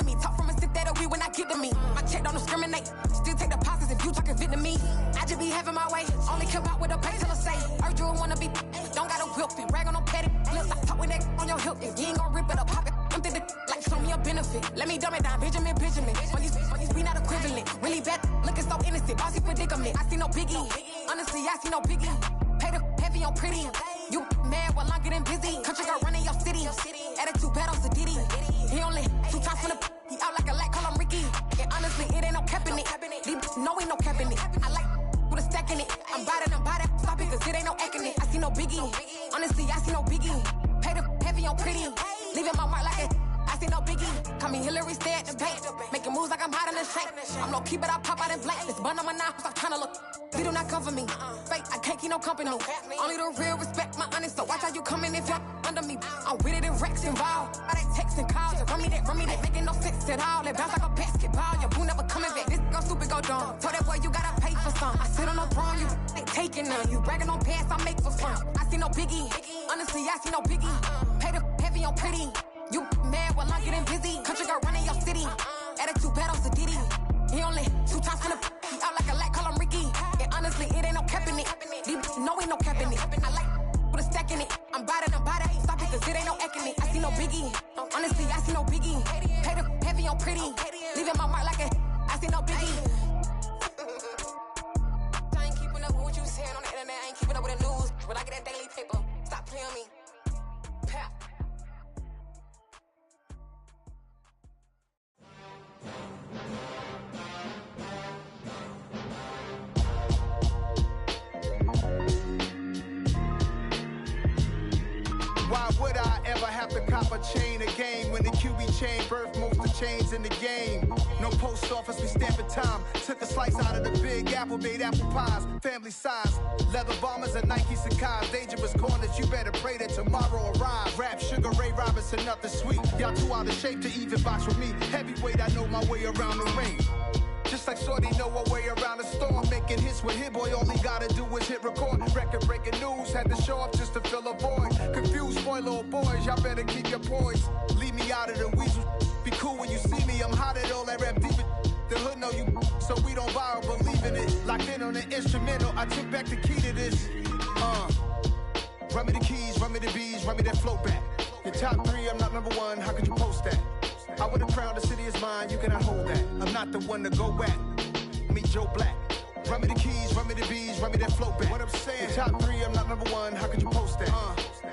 enemy. Talk from a sip that we when I get to me. My check don't discriminate. Still take deposits if you talking Vietnamese. I just be having my way. Only care about what the pay till I say. Urge you wanna be. Don't gotta whip it. Rag on no petty. Flips. I talk with that on your hip. If you ain't gon' rip it or pop it. I'm thinking like show me a benefit. Let me dumb it down. Benjamin. When we not equivalent. Really bad. Looking so innocent. Bossy predicament. I see no biggie. Honestly, I see no biggie. Pay the heavy on pretty. You mad while I'm getting busy. Country girl running your city. Attitude bad on Sadiddy. He only 2 times from the he out like a lack, call him Ricky. And honestly, it ain't no cap in it. No, ain't no cap in it. I like with a stack in it. I'm bout it. Stop it, cause it ain't no acting it. I see no biggie. Honestly, I see no biggie. Pay the heavy on pretty. Leaving my mark like it. I see no biggie. Call me Hillary, stay at the bank. Making moves like I'm hot in the shank. I'm low key, but I pop out in blank. This bun on my knife, stop trying to look. They do not cover me. Fake, I can't keep no company. Only the real respect my honest. So watch how you coming if you're under me. I'm with it in Rex involved. I they text and calls. Run me that. Making no sense at all. It bounce like a basketball. Your boo never coming back. This go stupid, go dumb. Told that boy you gotta pay for some. I sit on no throne, you ain't taking none. You bragging on pants, I make for fun. I see no biggie. Honestly, I see no biggie. Pay the heavy on pretty. You mad while I'm getting busy. Country girl running your city. Attitude bad on Sadiddy. He only 2 times from the he out like a lack, call him Ricky. And honestly, it ain't no cap in it. No, ain't no cap in it. I like with a stack in it. I'm bout it. Stop it, cause it ain't no acting it. I see no biggie. Honestly, I see no biggie. Pay the heavy on pretty. Leaving my mark like a I see no biggie. I ain't keeping up with what you saying on the internet. I ain't keeping up with the news. But I get that daily paper. Stop playing me. Pap. Why would I ever have to cop a chain a game when the QB chain birthed most of the chains in the game? No post office, we stamping time. Took a slice out of the big apple, made apple pies, family size. Leather bombers and Nike Sacai's. Dangerous corners, you better pray that tomorrow arrive. Rap, Sugar Ray Robinson, nothing sweet. Y'all too out of shape to even box with me. Heavyweight, I know my way around the ring. Just like Shorty know her way around the storm. Making hits with Hit Boy, all he gotta do is hit record. Record breaking news, had to show up just to fill a void. Confused, spoil little boys, y'all better keep your poise. Leave me out of the weasel. Be cool when you see me, I'm hot at all that rap deep. The hood know you, so we don't borrow, believe in it. Locked in on the instrumental, I took back the key to this. Run me the keys, run me the bees, run me that flow back. Your top 3, I'm not number 1, how could you post that? I would've crowned the city is mine, you cannot hold that. I'm not the one to go back. Meet Joe Black. Run me the keys, run me the bees, run me that flow back. What I'm saying, your top 3, I'm not number 1, how could you post that?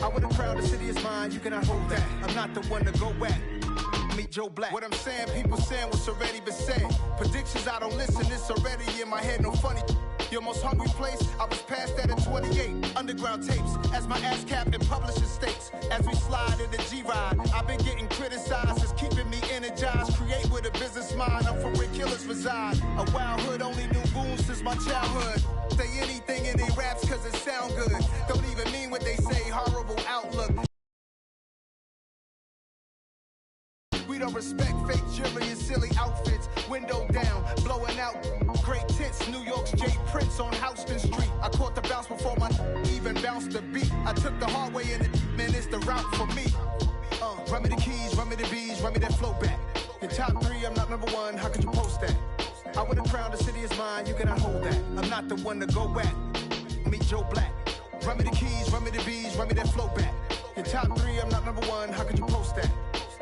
I would've crowned the city is mine, you cannot hold that. I'm not the one to go back. Meet Joe Black. What I'm saying, people saying what's already been said. Predictions, I don't listen, it's already in my head, no funny. Your most hungry place, I was past that at 28. Underground tapes, as my ass cap in publishing states. As we slide in the G-Ride, I've been getting criticized, it's keeping me energized. Create with a business mind, I'm from where killers reside. A wild hood, only knew goons since my childhood. Say anything in their raps cause it sound good. Don't even mean what they say, horrible outlook. We don't respect fake jewelry and silly outfits. Window down, blowing out great tits. New York's Jay Prince on Houston Street. I caught the bounce before my even bounced the beat. I took the hard way in it, man, it's the route for me. Run me the keys, run me the bees, run me that flow back. Your top 3, I'm not number 1, how could you post that? I would've crowned the city is mine, you cannot hold that. I'm not the one to go back. Meet Joe Black. Run me the keys, run me the bees, run me that flow back. Your top 3, I'm not number 1, how could you post that?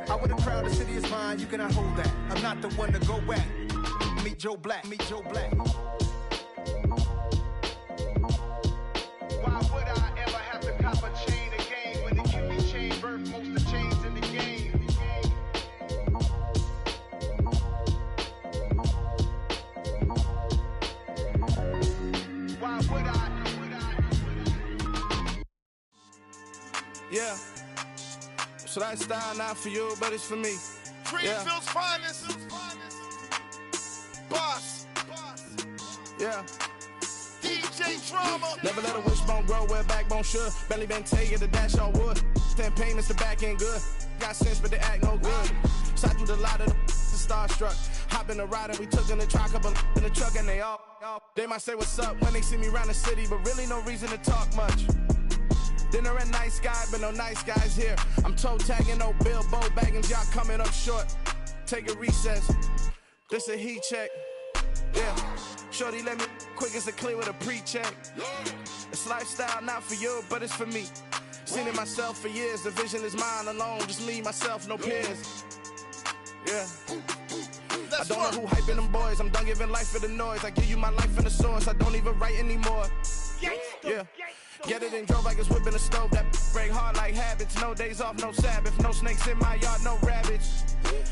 I would've crowned the city is mine, you cannot hold that. I'm not the one to go back. Meet Joe Black, meet Joe Black. Why would I ever have to cop a chain a game when the QB chain birthed most of the chains in the game? Why would I? Yeah. So that style not for you, but it's for me. Greenfield's finest. Boss. Yeah. DJ Drama. Never let a wishbone grow where backbone should. Belly been taking the dash on wood. 10 payments, the back end good. Got sense, but they act no good. Side through the lot of the starstruck. Hop in the ride and we took in the truck, couple in the truck, and they all. They might say what's up when they see me around the city, but really no reason to talk much. Dinner a nice guy, but no nice guys here. I'm toe tagging, no Bilbo Baggins, y'all coming up short. take a recess. This a heat check. Yeah. Shorty let me quick as a clear with a pre-check. It's lifestyle, not for you, but it's for me. Seen it myself for years. The vision is mine alone. Just me, myself, no peers. Yeah. I don't know who hyping them boys. I'm done giving life for the noise. I give you my life in the source. I don't even write anymore. Yeah. Get it and drove like it's whipping a stove. That break hard like habits. No days off, no Sabbath. No snakes in my yard, no rabbits.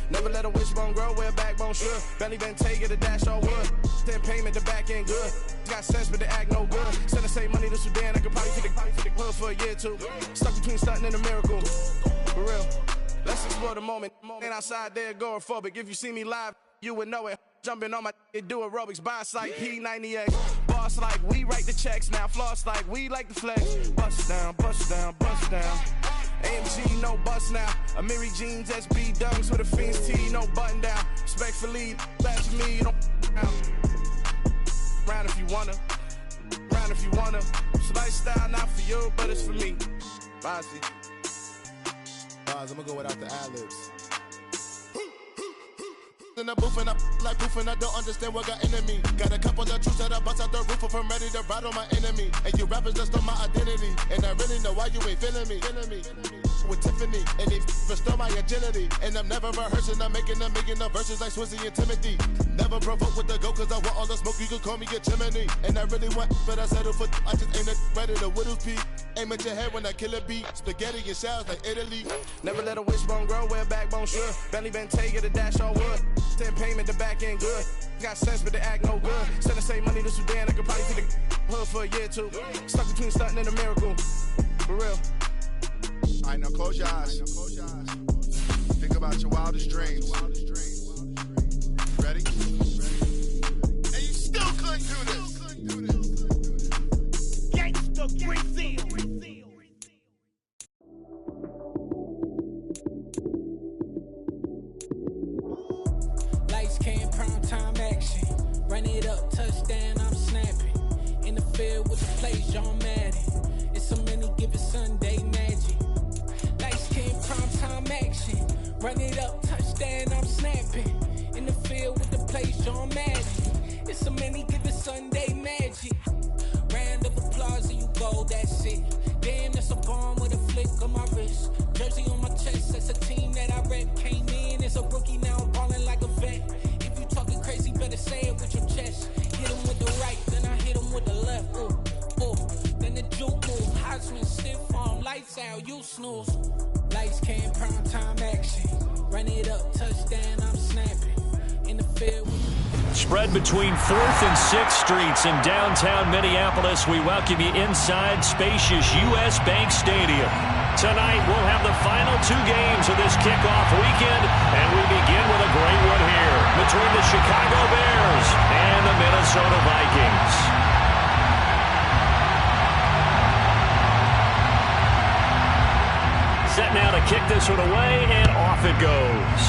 Never let a wishbone grow where a backbone should. Belly been taking a dash all wood. Then payment, the back end good. Got sense, but the act no good. Send the same money to Sudan. I could probably take the hood for a year or two. Stuck between stunting and a miracle. For real. Let's explore the moment. Ain't outside there agoraphobic. If you see me live, you would know it. Jumping on my do aerobics. Boss like P90X. Boss like we write the checks now. Floss like we like the flex. Bust down, bust down, bust down. AMG, no bust now. Amiri jeans, SB dunks with a Fiends T, no button down. Respectfully, that's me, you don't down. Round if you wanna. Round if you wanna. It's lifestyle, not for you, but it's for me. Bossy. I'm gonna go without the ad-libs. In the booth and I like proof and I don't understand what got into me. Got a couple of truths that I bust out the roof if I'm ready to ride on my enemy. And you rappers just on my identity. And I really know why you ain't feeling me. With Tiffany and they restore my agility. And I'm never rehearsing, I'm making a million of verses like Swizzy and Timothy. Never provoke with the go cause I want all the smoke, you can call me a chimney. And I really want, but I settle for, I just ain't ready to widow's peak. Aim at your head when I kill a beat. Spaghetti and shells like Italy. Never let a wishbone grow where a backbone should. Belly been taking a dash all wood. Then payment, the back end good. Got sense, but the act no good. Send the same money to Sudan. I could probably take the hood for a year or two. Stuck between stunting and a miracle. For real. All right, now close your eyes. Think about your wildest dreams. Ready? And you still couldn't do this. Gangsta Brazil. Lights came, prime time action. Run it up, touchdown, I'm snapping. In the field with the plays, John Madden. It's so many, give it Sunday magic. Lights came, prime time action. Run it up, touchdown, I'm snapping. In the field with the plays, John Madden. It's so many, give it Sunday magic. Round of applause and you go, that's it. Damn, that's a bomb with a flick on my wrist. Jersey on my chest, that's a team that I rep. Came in as a rookie, now I'm balling like a vet. If you talking crazy, better say it with your chest. Hit him with the right, then I hit him with the left. Then the juke move, Heisman stiff arm, lights out, you snooze. Lights came, prime time action. Run it up, touchdown, I'm snapping. In the field. Spread between 4th and 6th Streets in downtown Minneapolis. We welcome you inside spacious U.S. Bank Stadium. Tonight, we'll have the final 2 games of this kickoff weekend, and we begin with a great one here between the Chicago Bears and the Minnesota Vikings. Set now to kick this one away, and off it goes.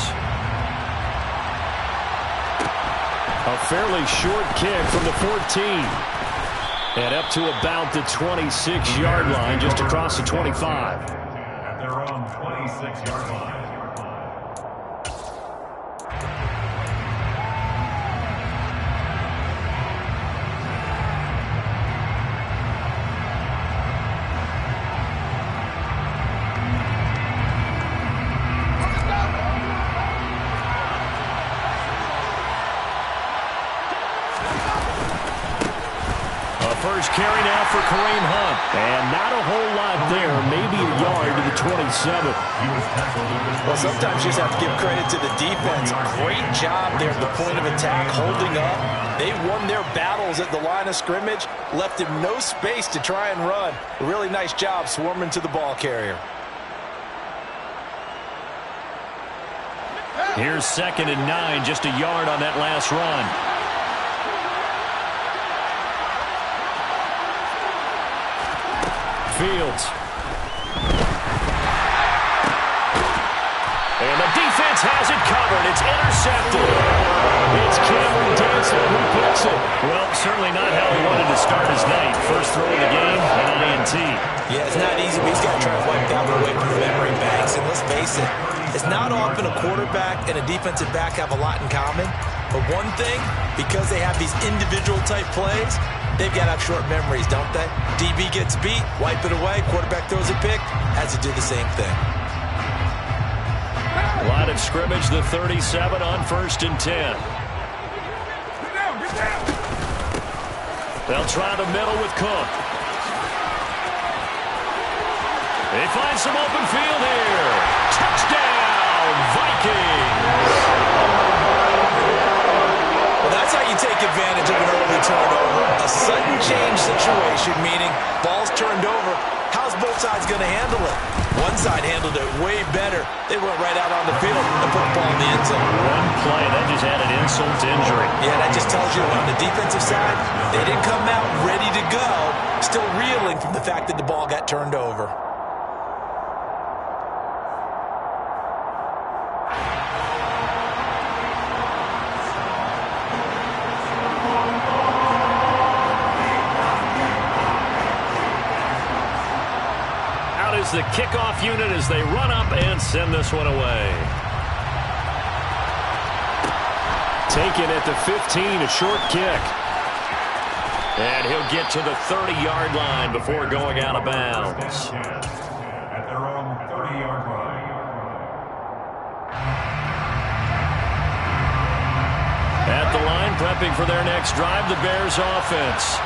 A fairly short kick from the 14. And up to about the 26-yard line, just across the 25. At their own 26-yard line. First carry now for Kareem Hunt. And not a whole lot there. Maybe a yard to the 27. Well, sometimes you just have to give credit to the defense. Great job there at the point of attack, holding up. They won their battles at the line of scrimmage, left him no space to try and run. A really nice job swarming to the ball carrier. Here's 2nd and 9, just a yard on that last run. Fields. And the defense Fields has it covered. It's intercepted. It's Cameron Dantzler who picks it. Well, certainly not how he wanted to start his night. First throw of the game, an INT. Yeah, it's not easy, but he's got to try to wipe that one away from the memory banks. And let's face it, it's not often a quarterback and a defensive back have a lot in common. But one thing, because they have these individual type plays, they've got to have short memories, don't they? DB gets beat, wipe it away, quarterback throws a pick, has to do the same thing. Line of scrimmage, the 37 on 1st and 10. They'll try the middle with Cook. They find some open field here. Touchdown, Vikings! Well, that's how you take advantage of an early turnover. A sudden change situation, meaning ball's turned over. How's both sides going to handle it? One side handled it way better. They went right out on the field and put the ball in the end zone. One play, that just added insult to injury. Yeah, that just tells you on the defensive side, they didn't come out ready to go, still reeling from the fact that the ball got turned over. The kickoff unit as they run up and send this one away. Taken at the 15, a short kick. And he'll get to the 30-yard line before going out of bounds. At their own 30-yard line. At the line, prepping for their next drive, the Bears offense.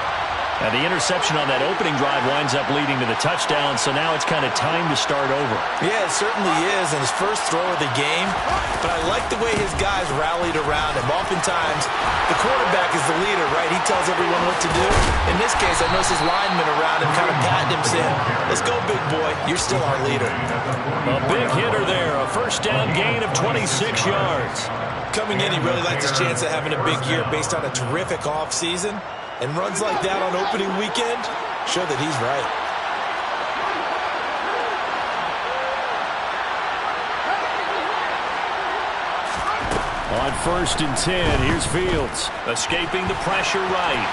And the interception on that opening drive winds up leading to the touchdown, so now it's kind of time to start over. Yeah, it certainly is, and his first throw of the game. But I like the way his guys rallied around him. Oftentimes, the quarterback is the leader, right? He tells everyone what to do. In this case, I noticed his linemen around him kind of patting him, saying, "Let's go, big boy. You're still our leader." A big hitter there, a first down gain of 26 yards. Coming in, he really liked his chance of having a big year based on a terrific offseason. And runs like that on opening weekend show that he's right. On 1st and 10, here's Fields. Escaping the pressure right.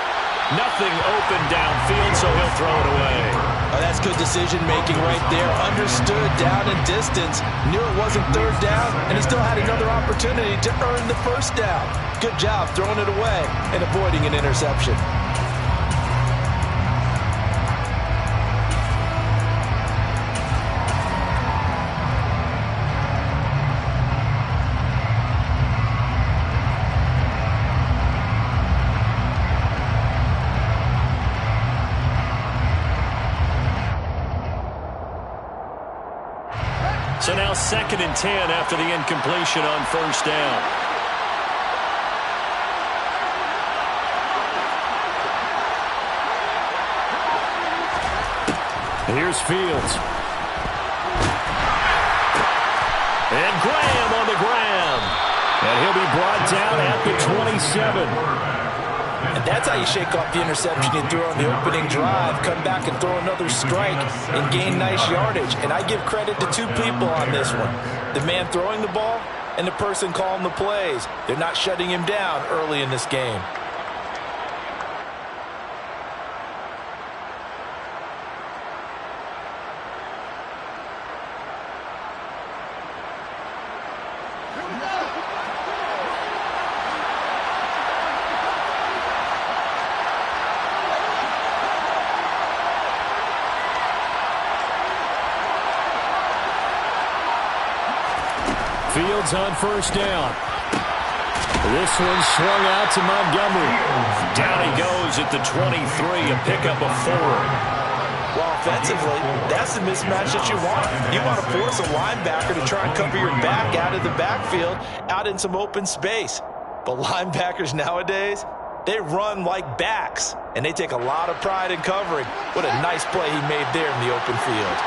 Nothing open downfield, so he'll throw it away. Oh, that's good decision-making right there. Understood down and distance. Knew it wasn't third down, and he still had another opportunity to earn the first down. Good job throwing it away and avoiding an interception. So now 2nd and 10 after the incompletion on first down. Here's Fields. And Graham on the ground. And he'll be brought down at the 27. And that's how you shake off the interception you threw on the opening drive. Come back and throw another strike and gain nice yardage. And I give credit to two people on this one. The man throwing the ball and the person calling the plays. They're not shutting him down early in this game. Fields on first down. This one swung out to Montgomery. Down he goes at the 23, a pickup of 4. Well, offensively, that's the mismatch that you want. You want to force a linebacker to try and cover your back out of the backfield, out in some open space. But linebackers nowadays, they run like backs, and they take a lot of pride in covering. What a nice play he made there in the open field.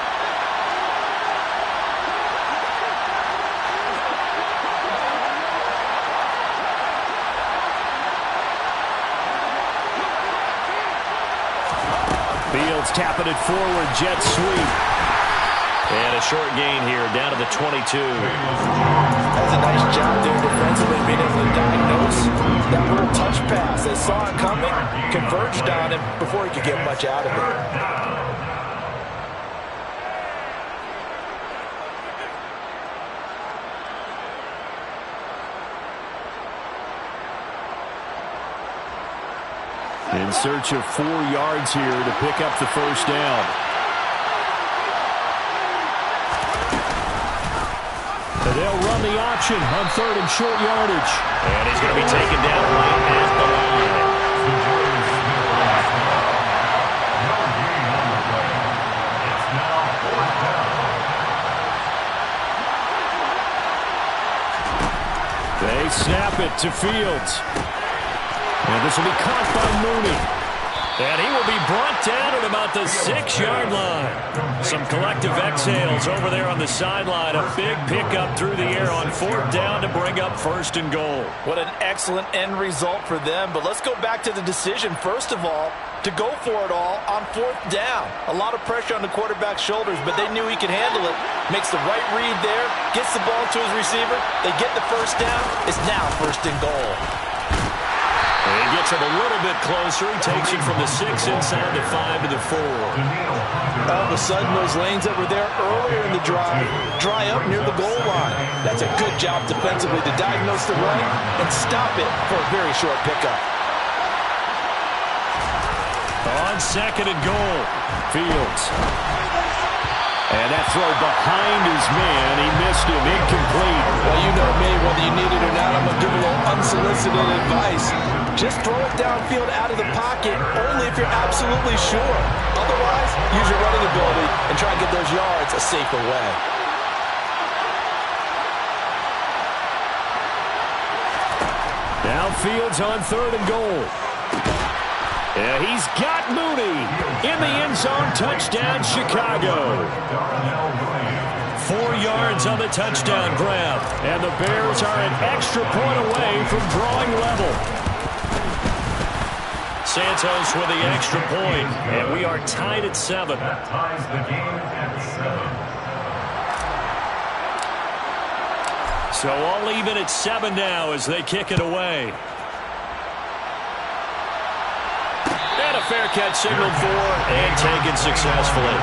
Fields tapping it forward, jet sweep. And a short gain here, down to the 22. That's a converged on him before he could get much out of it. In search of 4 yards here to pick up the first down. And they'll run the option on 3rd and short yardage. And he's going to be taken down right at the line. They snap it to Fields. And this will be caught by Mooney. And he will be brought down at about the 6-yard line. Some collective exhales over there on the sideline. A big pickup through the air on 4th down to bring up 1st and goal. What an excellent end result for them. But let's go back to the decision, first of all, to go for it all on 4th down. A lot of pressure on the quarterback's shoulders, but they knew he could handle it. Makes the right read there, gets the ball to his receiver. They get the first down. It's now 1st and goal. He gets him a little bit closer. He takes it from the 6 inside the 5 to the 4. All of a sudden, those lanes that were there earlier in the drive dry up near the goal line. That's a good job defensively to diagnose the run and stop it for a very short pickup. On 2nd and goal, Fields. And that throw behind his man, he missed him, incomplete. Well, you know me, whether you need it or not, I'm going to give a little unsolicited advice. Just throw it downfield out of the pocket, only if you're absolutely sure. Otherwise, use your running ability and try and get those yards a safer way. Now Fields on 3rd and goal. Yeah, he's got Mooney in the end zone. Touchdown, Chicago. 4 yards on the touchdown grab. And the Bears are an extra point away from drawing level. Santos with the extra point. And we are tied at 7. That ties the game at 7. So all even at 7 now as they kick it away. And a fair catch signaled for and taken successfully.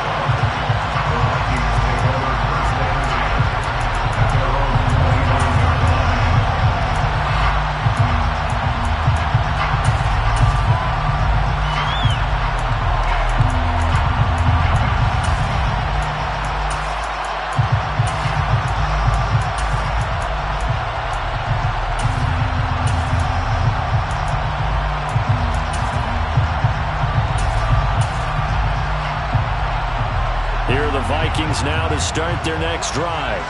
Vikings now to start their next drive.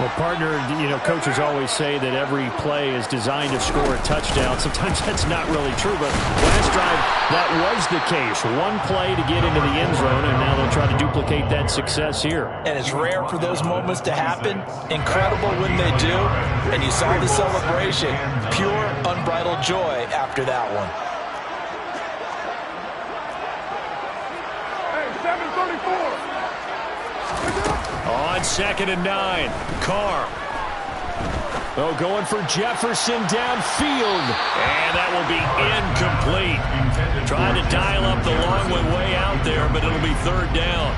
Well, partner, you know, coaches always say that every play is designed to score a touchdown. Sometimes that's not really true, but last drive, that was the case. One play to get into the end zone, and now they'll try to duplicate that success here. And it's rare for those moments to happen. Incredible when they do. And you saw the celebration. Pure, unbridled joy after that one. Hey, 734. On 2nd and 9, Carr. Oh, going for Jefferson downfield. And that will be incomplete. Trying to dial up the long way out there, but it'll be 3rd down.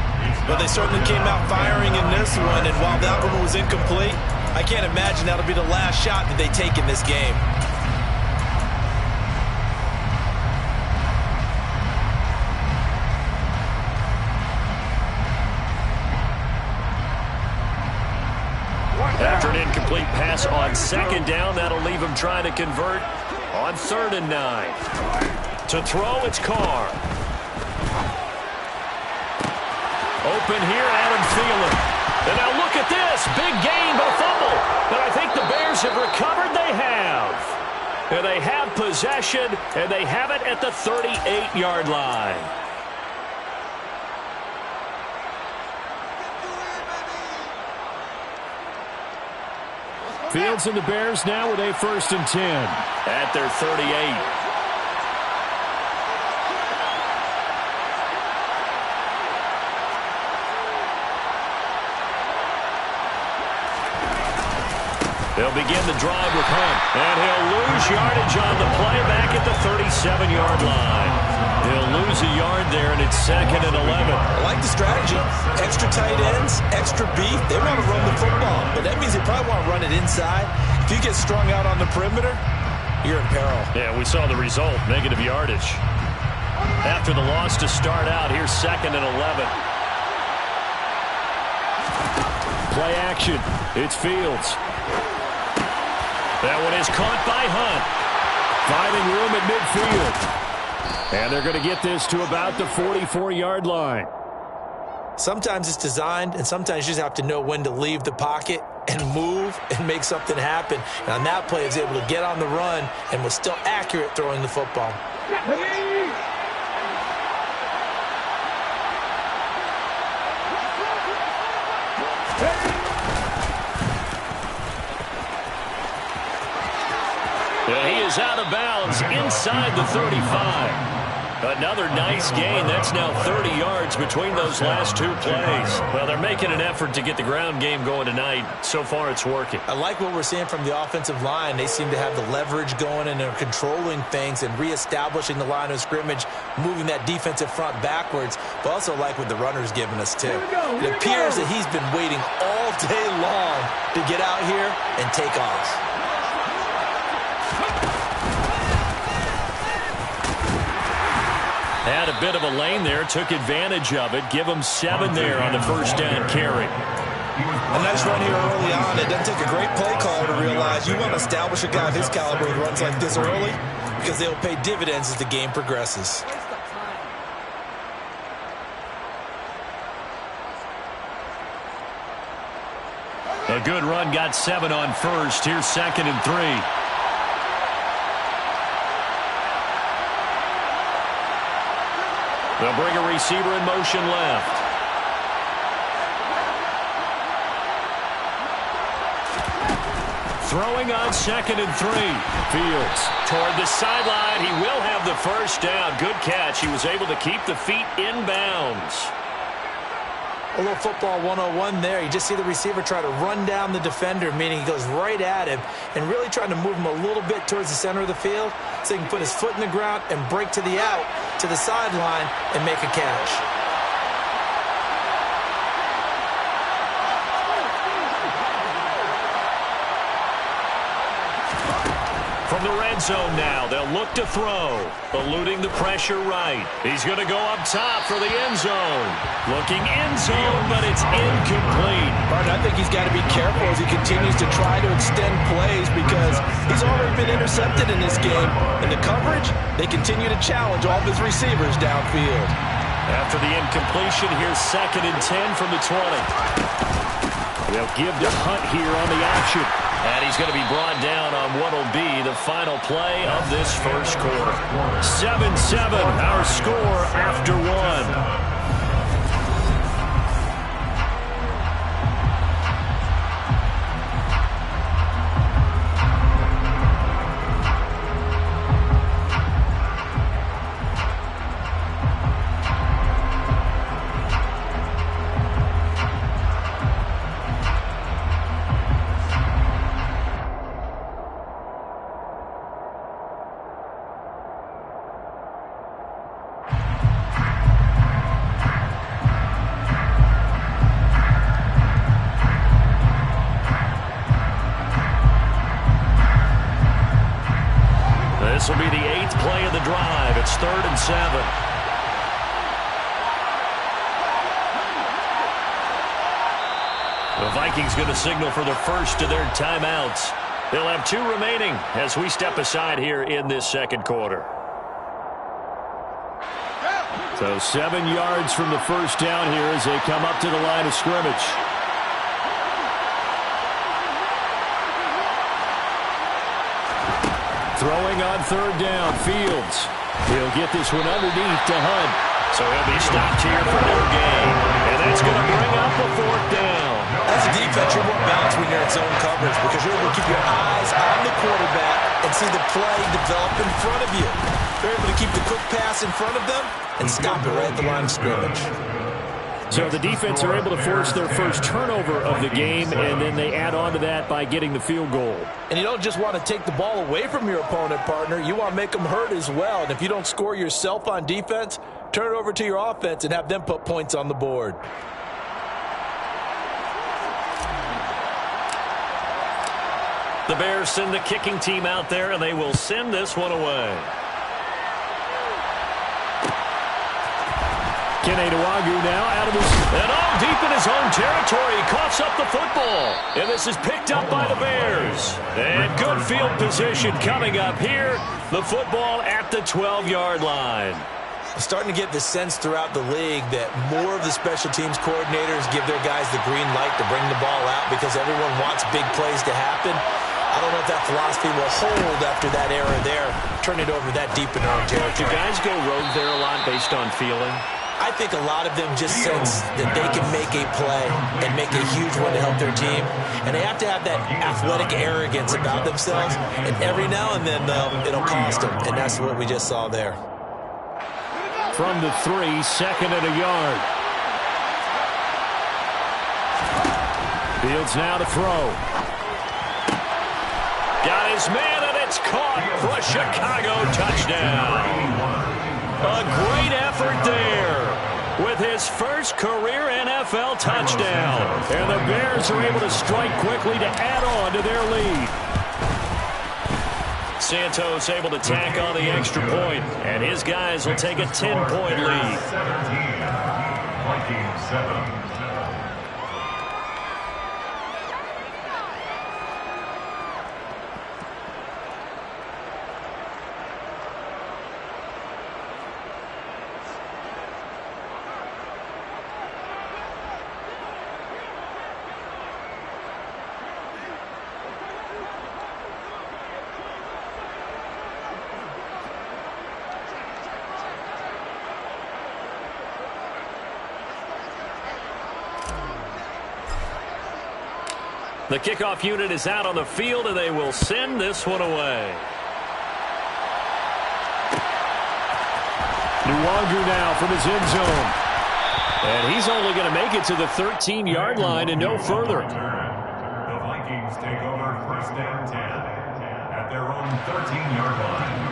But they certainly came out firing in this one, and while that one was incomplete, I can't imagine that'll be the last shot that they take in this game. After an incomplete pass on 2nd down, that'll leave him trying to convert on 3rd and 9. To throw, it's Carr. Open here, Adam Thielen. And now look at this. Big gain, but a fumble. And I think the Bears have recovered. They have. And they have possession, and they have it at the 38-yard line. Fields and the Bears now with a 1st and 10 at their 38. They'll begin the drive with Hunt, and he'll lose yardage on the play back at the 37-yard line. He'll lose a yard there, and it's 2nd and 11. I like the strategy. Extra tight ends, extra beef. They want to run the football, but that means they probably want to run it inside. If you get strung out on the perimeter, you're in peril. Yeah, we saw the result, negative yardage. After the loss to start out, here's 2nd and 11. Play action. It's Fields. That one is caught by Hunt. Finding room at midfield. And they're going to get this to about the 44-yard line. Sometimes it's designed, and sometimes you just have to know when to leave the pocket and move and make something happen. And on that play, he was able to get on the run and was still accurate throwing the football. He is out of bounds inside the 35. Another nice gain. That's now 30 yards between those last two plays. Well, they're making an effort to get the ground game going tonight. So far, it's working. I like what we're seeing from the offensive line. They seem to have the leverage going, and they're controlling things and reestablishing the line of scrimmage, moving that defensive front backwards, but also like what the runner's giving us, too. It appears that he's been waiting all day long to get out here and take off. Had a bit of a lane there, took advantage of it. Give him 7 there on the first down carry. A nice run here early on. It doesn't take a great play caller to realize you want to establish a guy of his caliber who runs like this early, because they'll pay dividends as the game progresses. A good run, got 7 on first. Here's 2nd and 3. They'll bring a receiver in motion left. Throwing on 2nd and 3. Fields toward the sideline. He will have the first down. Good catch. He was able to keep the feet in bounds. A little football 101 there. You just see the receiver try to run down the defender, meaning he goes right at him and really trying to move him a little bit towards the center of the field so he can put his foot in the ground and break to the out, to the sideline, and make a catch. From the red zone now, they'll look to throw. Eluding the pressure right. He's going to go up top for the end zone. Looking end zone, but it's incomplete. Martin, I think he's got to be careful as he continues to try to extend plays because he's already been intercepted in this game. In the coverage, they continue to challenge all of his receivers downfield. After the incompletion, here's 2nd and 10 from the 20. They'll give to Hunt here on the action. And he's going to be brought down on what will be the final play of this first quarter. 7-7, our score after 1. This will be the 8th play of the drive. It's 3rd and 7. The Vikings going to signal for the first of their timeouts. They'll have 2 remaining as we step aside here in this second quarter. So 7 yards from the first down here as they come up to the line of scrimmage. Throwing on 3rd down, Fields. He'll get this one underneath to Hunt. So he'll be stopped here for no gain. And that's going to bring up a 4th down. As a defense, you're more balanced when you're in zone coverage because you're able to keep your eyes on the quarterback and see the play develop in front of you. You're able to keep the quick pass in front of them and stop it right at the line of scrimmage. So the defense are able to force their first turnover of the game, and then they add on to that by getting the field goal. And you don't just want to take the ball away from your opponent, partner. You want to make them hurt as well. And if you don't score yourself on defense, turn it over to your offense and have them put points on the board. The Bears send the kicking team out there, and they will send this one away. Kene Nwangwu now out of his... And all deep in his own territory. He coughs up the football. And this is picked up by the Bears. And good field position coming up here. The football at the 12-yard line. I'm starting to get the sense throughout the league that more of the special teams coordinators give their guys the green light to bring the ball out because everyone wants big plays to happen. I don't know if that philosophy will hold after that era there. Turn it over that deep in their own territory. Do guys go rogue there a lot based on feeling? I think a lot of them just sense that they can make a play and make a huge one to help their team. And they have to have that athletic arrogance about themselves. And every now and then, though, it'll cost them. And that's what we just saw there. From the 3, 2nd and a yard. Fields now to throw. Got his man, and it's caught for a Chicago touchdown. A great effort there with his first career NFL touchdown. And the Bears are able to strike quickly to add on to their lead. Santos able to tack on the extra point, and his guys will take a 10-point lead. 17, 7. The kickoff unit is out on the field, and they will send this one away. Nwangwu now from his end zone. And he's only going to make it to the 13-yard line and no further. The Vikings take over 1st and 10 at their own 13-yard line.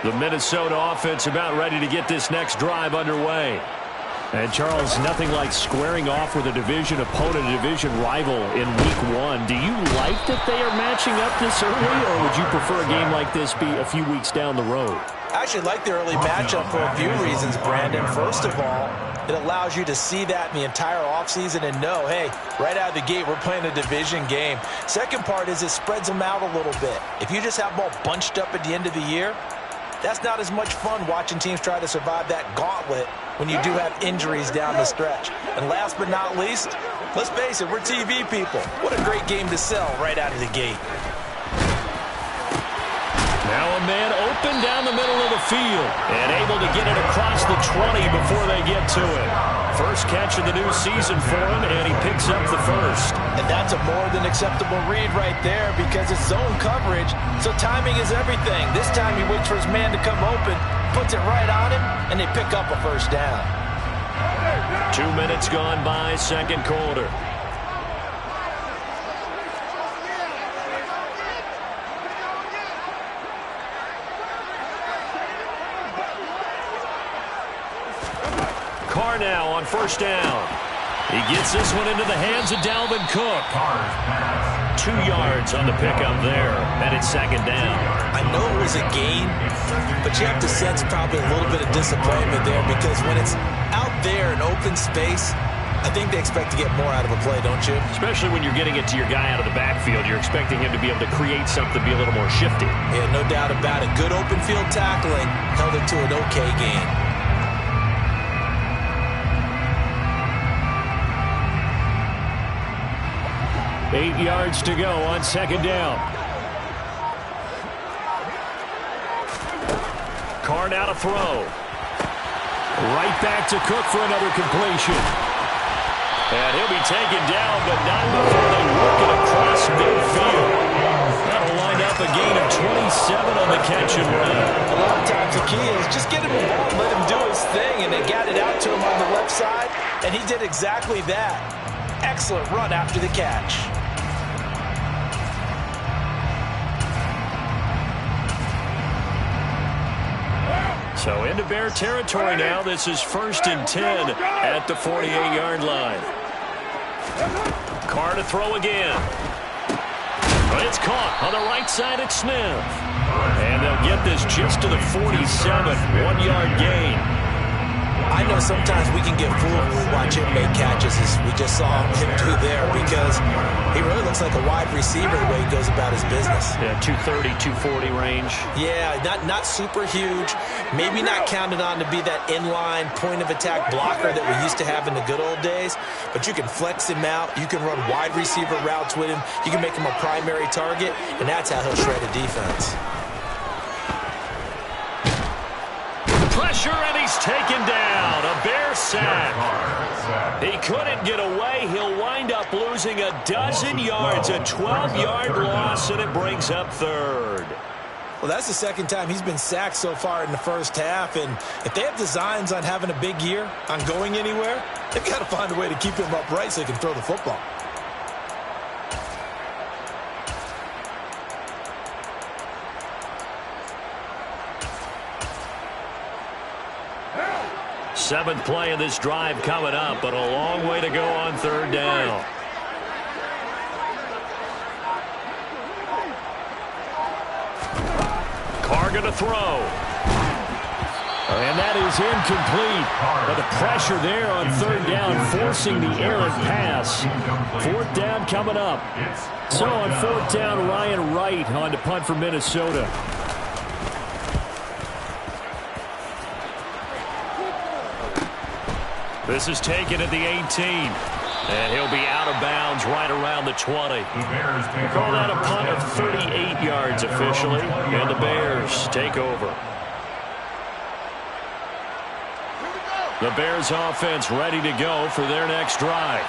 The Minnesota offense about ready to get this next drive underway. And, Charles, nothing like squaring off with a division opponent, a division rival in Week 1. Do you like that they are matching up this early, or would you prefer a game like this be a few weeks down the road? I actually like the early matchup for a few reasons, Brandon. First of all, it allows you to see that in the entire offseason and know, hey, right out of the gate, we're playing a division game. Second part is it spreads them out a little bit. If you just have them all bunched up at the end of the year, that's not as much fun watching teams try to survive that gauntlet when you do have injuries down the stretch. And last but not least, let's face it, we're TV people. What a great game to sell right out of the gate. Now a man open down the middle of the field and able to get it across the 20 before they get to it. First catch of the new season for him, and he picks up the first. And that's a more than acceptable read right there because it's zone coverage, so timing is everything. This time he waits for his man to come open, puts it right on him, and they pick up a first down. 2 minutes gone by, second quarter. Carr now on first down. He gets this one into the hands of Dalvin Cook. 2 yards on the pickup there, and it's second down. I know it was a gain, but you have to sense probably a little bit of disappointment there because when it's out there in open space, I think they expect to get more out of a play, don't you? Especially when you're getting it to your guy out of the backfield. You're expecting him to be able to create something, be a little more shifty. Yeah, no doubt about it. Good open field tackling held it to an okay gain. Eight yards to go on second down. Carr now to throw. Right back to Cook for another completion. And he'll be taken down, but not before they work it across midfield. That'll line up a gain of 27 on the catch and run. A lot of times the key is just get him the ball and let him do his thing, and they got it out to him on the left side, and he did exactly that. Excellent run after the catch. So into Bear territory now. This is 1st and 10 at the 48-yard line. Carr to throw again. But it's caught on the right side at Smith. And they'll get this just to the 47, 1-yard gain. I know sometimes we can get fooled when we watch him make catches, as we just saw him do there, because he really looks like a wide receiver the way he goes about his business. Yeah, 230, 240 range. Yeah, not super huge. Maybe not counted on to be that inline point-of-attack blocker that we used to have in the good old days, but you can flex him out. You can run wide receiver routes with him. You can make him a primary target, and that's how he'll shred a defense. Pressure, and he's taken down. A Bear sack. He couldn't get away. He'll wind up losing a dozen yards, a 12-yard loss, and it brings up 3rd. Well, that's the second time he's been sacked so far in the first half, and if they have designs on having a big year, on going anywhere, they've got to find a way to keep him upright so he can throw the football. Seventh play of this drive coming up, but a long way to go on 3rd down. Carr going to throw. And that is incomplete. But the pressure there on 3rd down, forcing the errant pass. 4th down coming up. So on 4th down, Ryan Wright on to punt for Minnesota. This is taken at the 18. And he'll be out of bounds right around the 20. We call that a punt of 38 yards officially. And the Bears take over. The Bears offense ready to go for their next drive.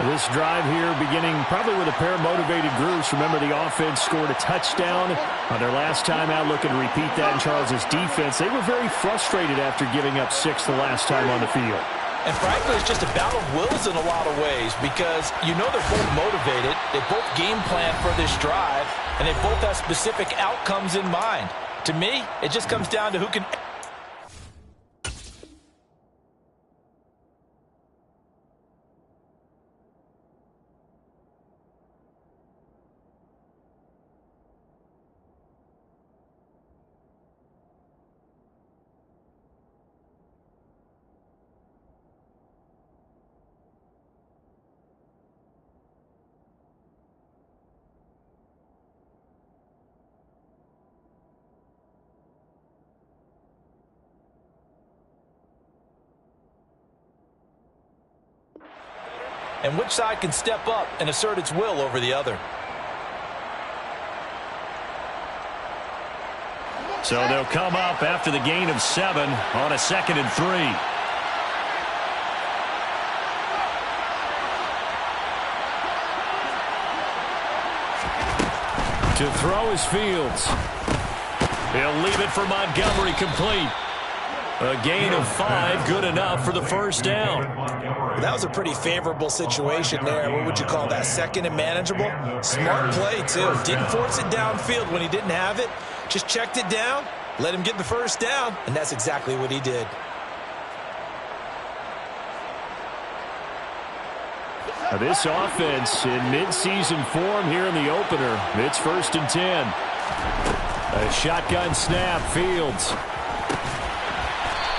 This drive here beginning probably with a pair of motivated groups. Remember, the offense scored a touchdown on their last time out. Looking to repeat that in Charles's defense. They were very frustrated after giving up 6 the last time on the field. And frankly, it's just a battle of wills in a lot of ways, because you know they're both motivated. They both game plan for this drive, and they both have specific outcomes in mind. To me, it just comes down to who can... and which side can step up and assert its will over the other. So they'll come up after the gain of 7 on a 2nd and 3. To throw is Fields. He'll leave it for Montgomery, complete. A gain of 5, good enough for the 1st down. Well, that was a pretty favorable situation there. What would you call that? 2nd and manageable? Smart play, too. Didn't force it downfield when he didn't have it. Just checked it down, let him get the 1st down, and that's exactly what he did. Now this offense in mid-season form here in the opener. It's 1st and 10. A shotgun snap, Fields.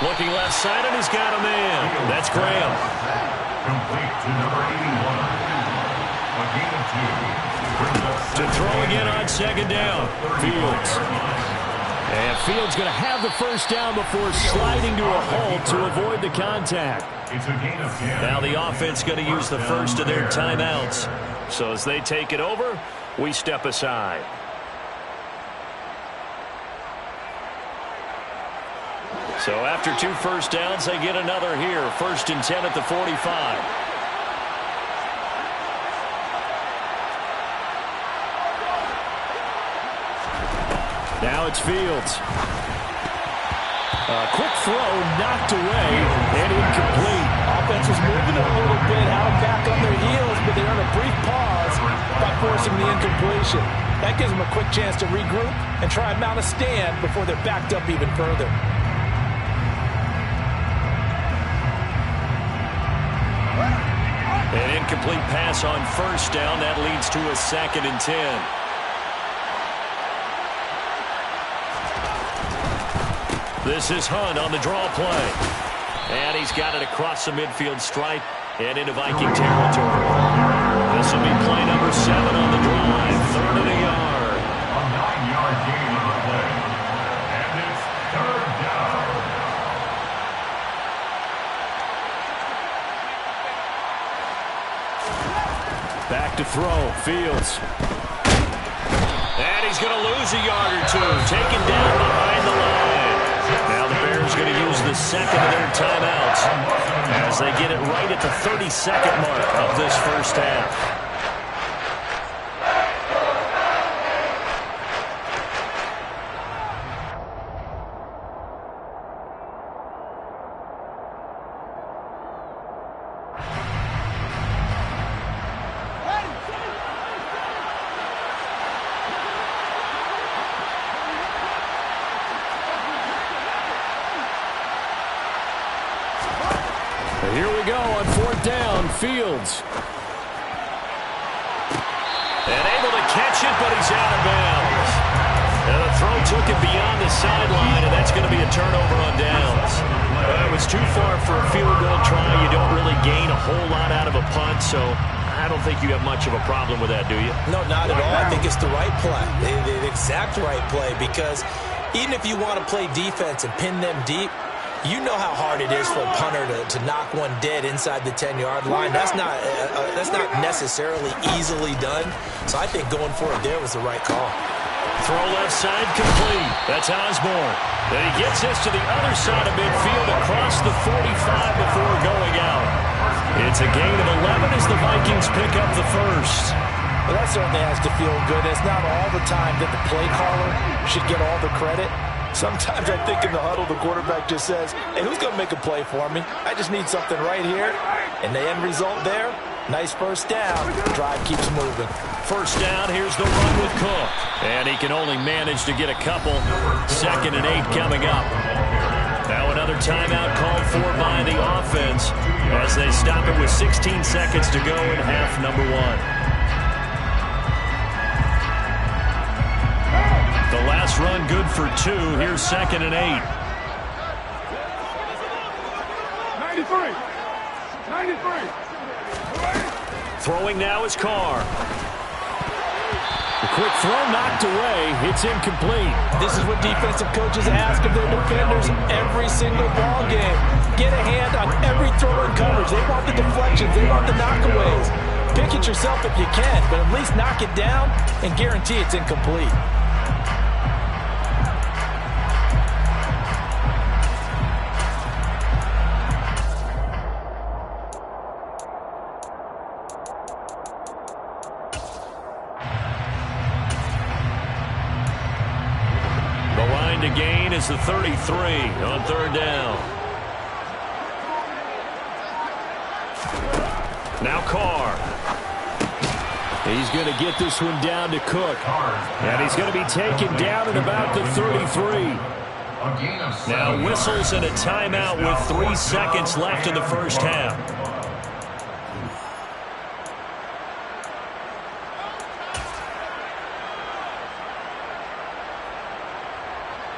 Looking left side, and he's got a man. That's Graham. Complete to number 81. A gain of 2. To throw again on 2nd down. Fields. And Fields going to have the 1st down before sliding to a halt to avoid the contact. It's a gain of 10. Now the offense going to use the first of their timeouts. So as they take it over, we step aside. So after 2 1st downs, they get another here. 1st and 10 at the 45. it's Fields. A quick throw knocked away and incomplete. Offense was moving a little bit, out back on their heels, but they earned a brief pause by forcing the incompletion. That gives them a quick chance to regroup and try and mount a stand before they're backed up even further. An incomplete pass on first down. That leads to a 2nd and 10. This is Hunt on the draw play. And he's got it across the midfield stripe and into Viking territory. This will be play number 7 on the drive. 3rd and a yard. A 9-yard gain on the play. And it's 3rd down. Back to throw. Fields. And he's going to lose a yard or two. Taken down behind the line. Now the Bears going to use the 2nd of their timeouts as they get it right at the 32nd mark of this first half. Here we go on 4th down. Fields. And able to catch it, but he's out of bounds. And the throw took it beyond the sideline, and that's going to be a turnover on downs. It was too far for a field goal try. You don't really gain a whole lot out of a punt, so I don't think you have much of a problem with that, do you? No, not at all. I think it's the right play, the exact right play, because even if you want to play defense and pin them deep, you know how hard it is for a punter to knock one dead inside the 10-yard line. That's not necessarily easily done. So I think going for it there was the right call. Throw left side complete. That's Osborne. Then he gets this to the other side of midfield across the 45 before going out. It's a gain of 11 as the Vikings pick up the first. Well, that certainly has to feel good. It's not all the time that the play caller should get all the credit. Sometimes I think in the huddle, the quarterback just says, hey, who's going to make a play for me? I just need something right here. And the end result there, nice first down. Drive keeps moving. First down, here's the run with Cook. And he can only manage to get a couple. 2nd and 8 coming up. Now another timeout called for by the offense as they stop it with 16 seconds to go in half number 1. The last run good for 2. Here's 2nd and 8. 93. Throwing now is Carr. The quick throw knocked away. It's incomplete. This is what defensive coaches ask of their defenders every single ball game. Get a hand on every throw in coverage. They want the deflections. They want the knockaways. Pick it yourself if you can, but at least knock it down and guarantee it's incomplete. To gain is the 33 on 3rd down. Now Carr. He's going to get this one down to Cook. And he's going to be taken down at about the 33. Now whistles and a timeout with 3 seconds left in the first half.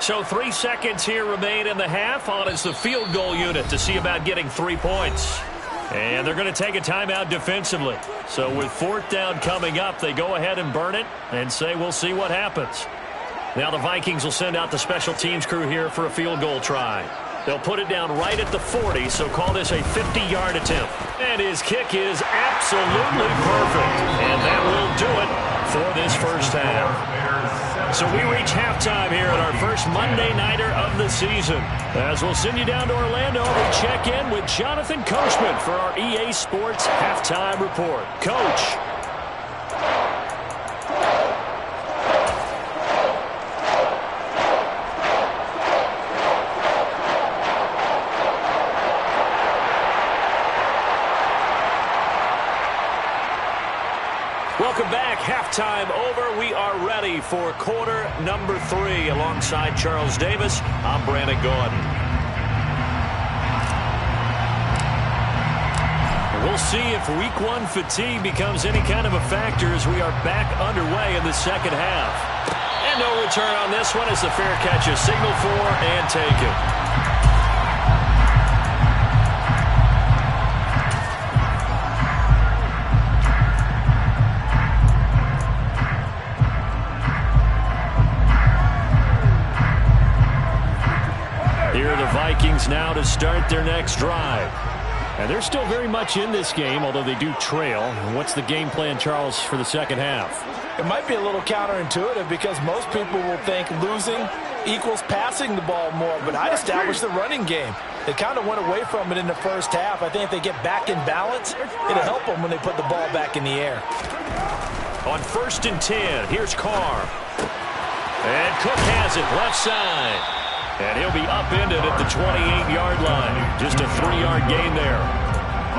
So 3 seconds here remain in the half. On is the field goal unit to see about getting 3 points. And they're going to take a timeout defensively. So with 4th down coming up, they go ahead and burn it and say we'll see what happens. Now the Vikings will send out the special teams crew here for a field goal try. They'll put it down right at the 40, so call this a 50-yard attempt. And his kick is absolutely perfect. And that will do it for this first half. So we reach halftime here at our first Monday Nighter of the season. As we'll send you down to Orlando, we check in with Jonathan Coachman for our EA Sports Halftime Report. Coach. Welcome back. Halftime over. We are ready for quarter number 3. Alongside Charles Davis, I'm Brandon Gaudin. We'll see if week 1 fatigue becomes any kind of a factor as we are back underway in the second half. And no return on this one as the fair catch is signaled for and taken. Here are the Vikings now to start their next drive. And they're still very much in this game, although they do trail. What's the game plan, Charles, for the second half? It might be a little counterintuitive because most people will think losing equals passing the ball more, but I'd establish the running game. They kind of went away from it in the first half. I think if they get back in balance, it'll help them when they put the ball back in the air. On 1st and 10, here's Carr. And Cook has it left side. And he'll be upended at the 28-yard line. Just a 3-yard gain there.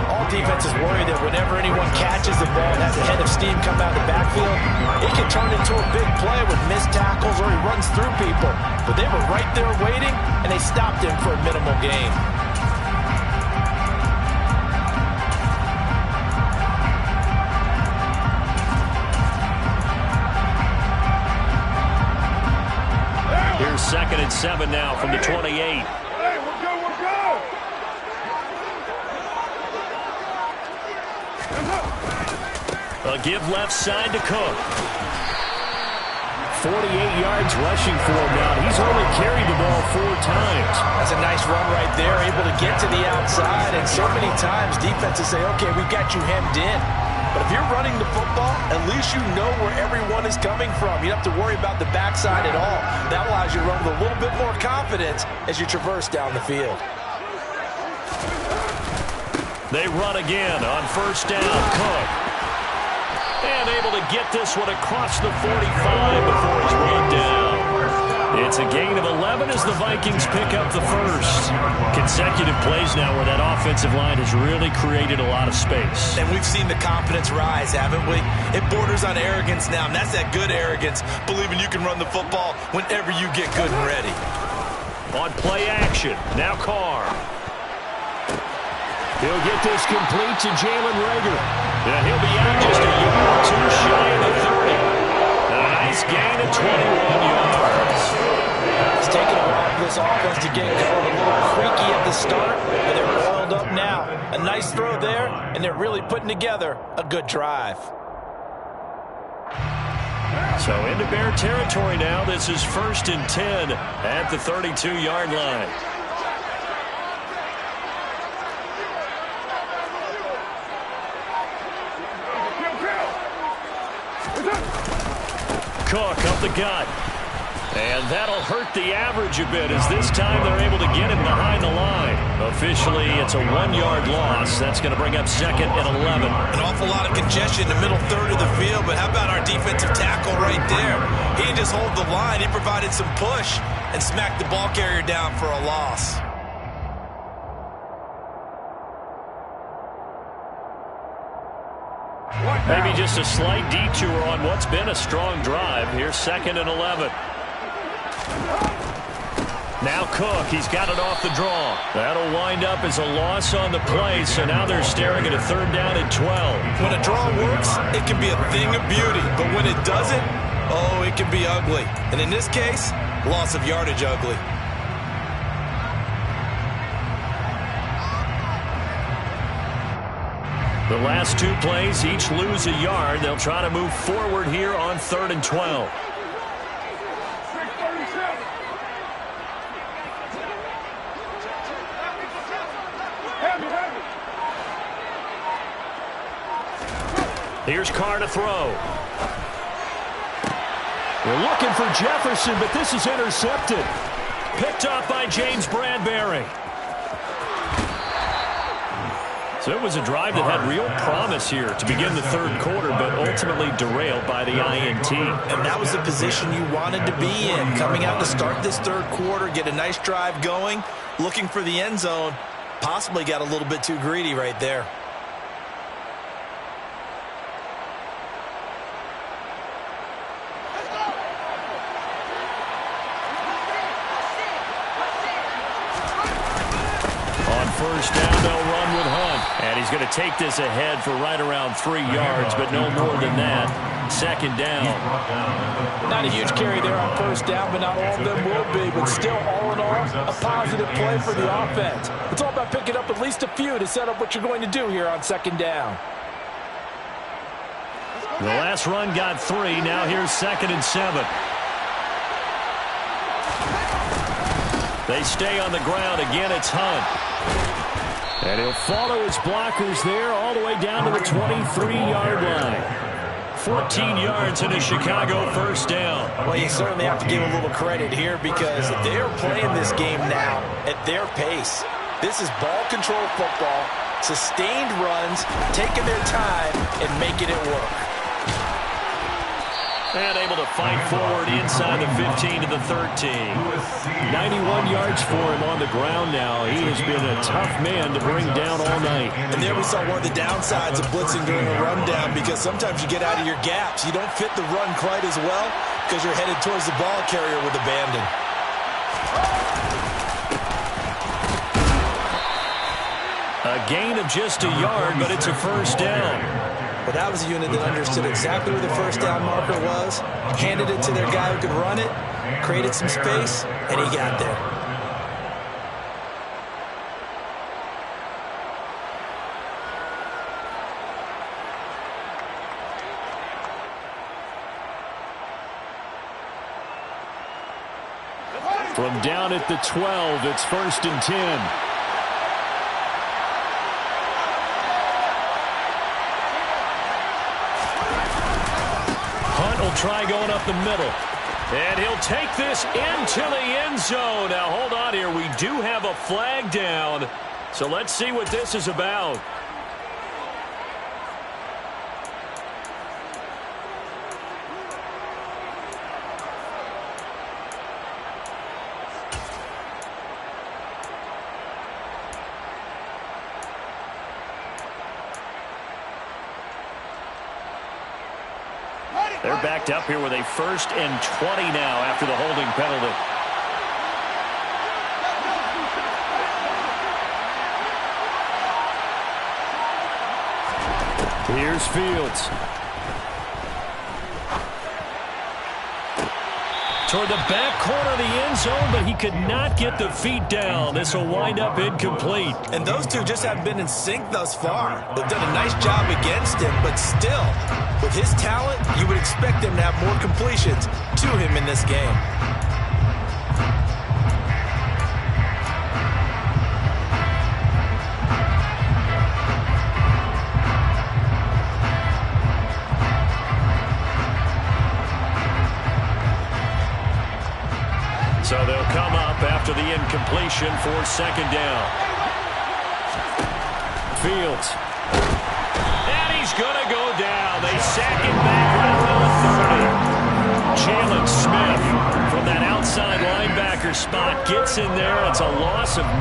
All defenses worry that whenever anyone catches the ball and has a head of steam come out of the backfield, it can turn into a big play with missed tackles or he runs through people. But they were right there waiting, and they stopped him for a minimal gain. Here's 2nd and 7 now from the 28. Hey, we're go! A give left side to Cook. 48 yards rushing for him now. He's only carried the ball 4 times. That's a nice run right there, able to get to the outside. And so many times defenses say, okay, we've got you hemmed in. But if you're running the football, at least you know where everyone is coming from. You don't have to worry about the backside at all. That allows you to run with a little bit more confidence as you traverse down the field. They run again on 1st down. Cook. And able to get this one across the 45 before he's run down. It's a gain of 11 as the Vikings pick up the first. Consecutive plays now where that offensive line has really created a lot of space. And we've seen the confidence rise, haven't we? It borders on arrogance now, and that's that good arrogance, believing you can run the football whenever you get good and ready. On play action, now Carr. He'll get this complete to Jalen Reagor. And he'll be out just a yard or 2 shy of the 30. A nice gain of 21 yards. It's taken a while for this offense to get going. A little creaky at the start, but they're oiled up now. A nice throw there, and they're really putting together a good drive. So into Bear territory now. This is 1st and 10 at the 32-yard line. Cook up the gut. And that'll hurt the average a bit as this time they're able to get him behind the line. Officially, it's a 1-yard loss. That's going to bring up 2nd and 11. An awful lot of congestion in the middle third of the field, but how about our defensive tackle right there? He didn't just hold the line. He provided some push and smacked the ball carrier down for a loss. Maybe just a slight detour on what's been a strong drive. Here's 2nd and 11. Now Cook, he's got it off the draw. That'll wind up as a loss on the play, so now they're staring at a 3rd down and 12. When a draw works, it can be a thing of beauty, but when it doesn't, oh, it can be ugly. And in this case, loss of yardage ugly. The last 2 plays each lose a yard. They'll try to move forward here on 3rd and 12. Here's Carr to throw. They're looking for Jefferson, but this is intercepted. Picked off by James Bradbury. So it was a drive that had real promise here to begin the 3rd quarter, but ultimately derailed by the INT. And that was the position you wanted to be in. Coming out to start this 3rd quarter, get a nice drive going, looking for the end zone. Possibly got a little bit too greedy right there. first down. They'll run with Hunt. And he's going to take this ahead for right around 3 yards, but no more than that. Second down. Not a huge carry there on first down, but not all of them will be. But still, all in all, a positive play for the offense. It's all about picking up at least a few to set up what you're going to do here on second down. The last run got 3. Now here's 2nd and 7. They stay on the ground. Again, it's Hunt. And he'll follow his blockers there all the way down to the 23-yard line. 14 yards and a Chicago first down. Well, you certainly have to give a little credit here because they're playing this game now at their pace. This is ball control football, sustained runs, taking their time and making it work. And able to fight forward inside the 15 to the 13. 91 yards for him on the ground now. He has been a tough man to bring down all night. And there we saw one of the downsides of blitzing during a rundown because sometimes you get out of your gaps. You don't fit the run quite as well because you're headed towards the ball carrier with abandon. A gain of just a yard, but it's a first down. But that was a unit that understood exactly where the first down marker was, handed it to their guy who could run it, created some space, and he got there. From down at the 12, it's 1st and 10. Try going up the middle. And he'll take this into the end zone. Now, hold on here. We do have a flag down. So let's see what this is about. They're backed up here with a 1st and 20 now after the holding penalty. Here's Fields. Toward the back corner of the end zone, but he could not get the feet down. This will wind up incomplete. And those two just haven't been in sync thus far. They've done a nice job against him, but still, with his talent, you would expect them to have more completions to him in this game. So they'll come up after the incompletion for 2nd down. Fields. And he's going to go down. They sack him back right around the 30. Jalen Smith from that outside linebacker spot gets in there. It's a loss of 9.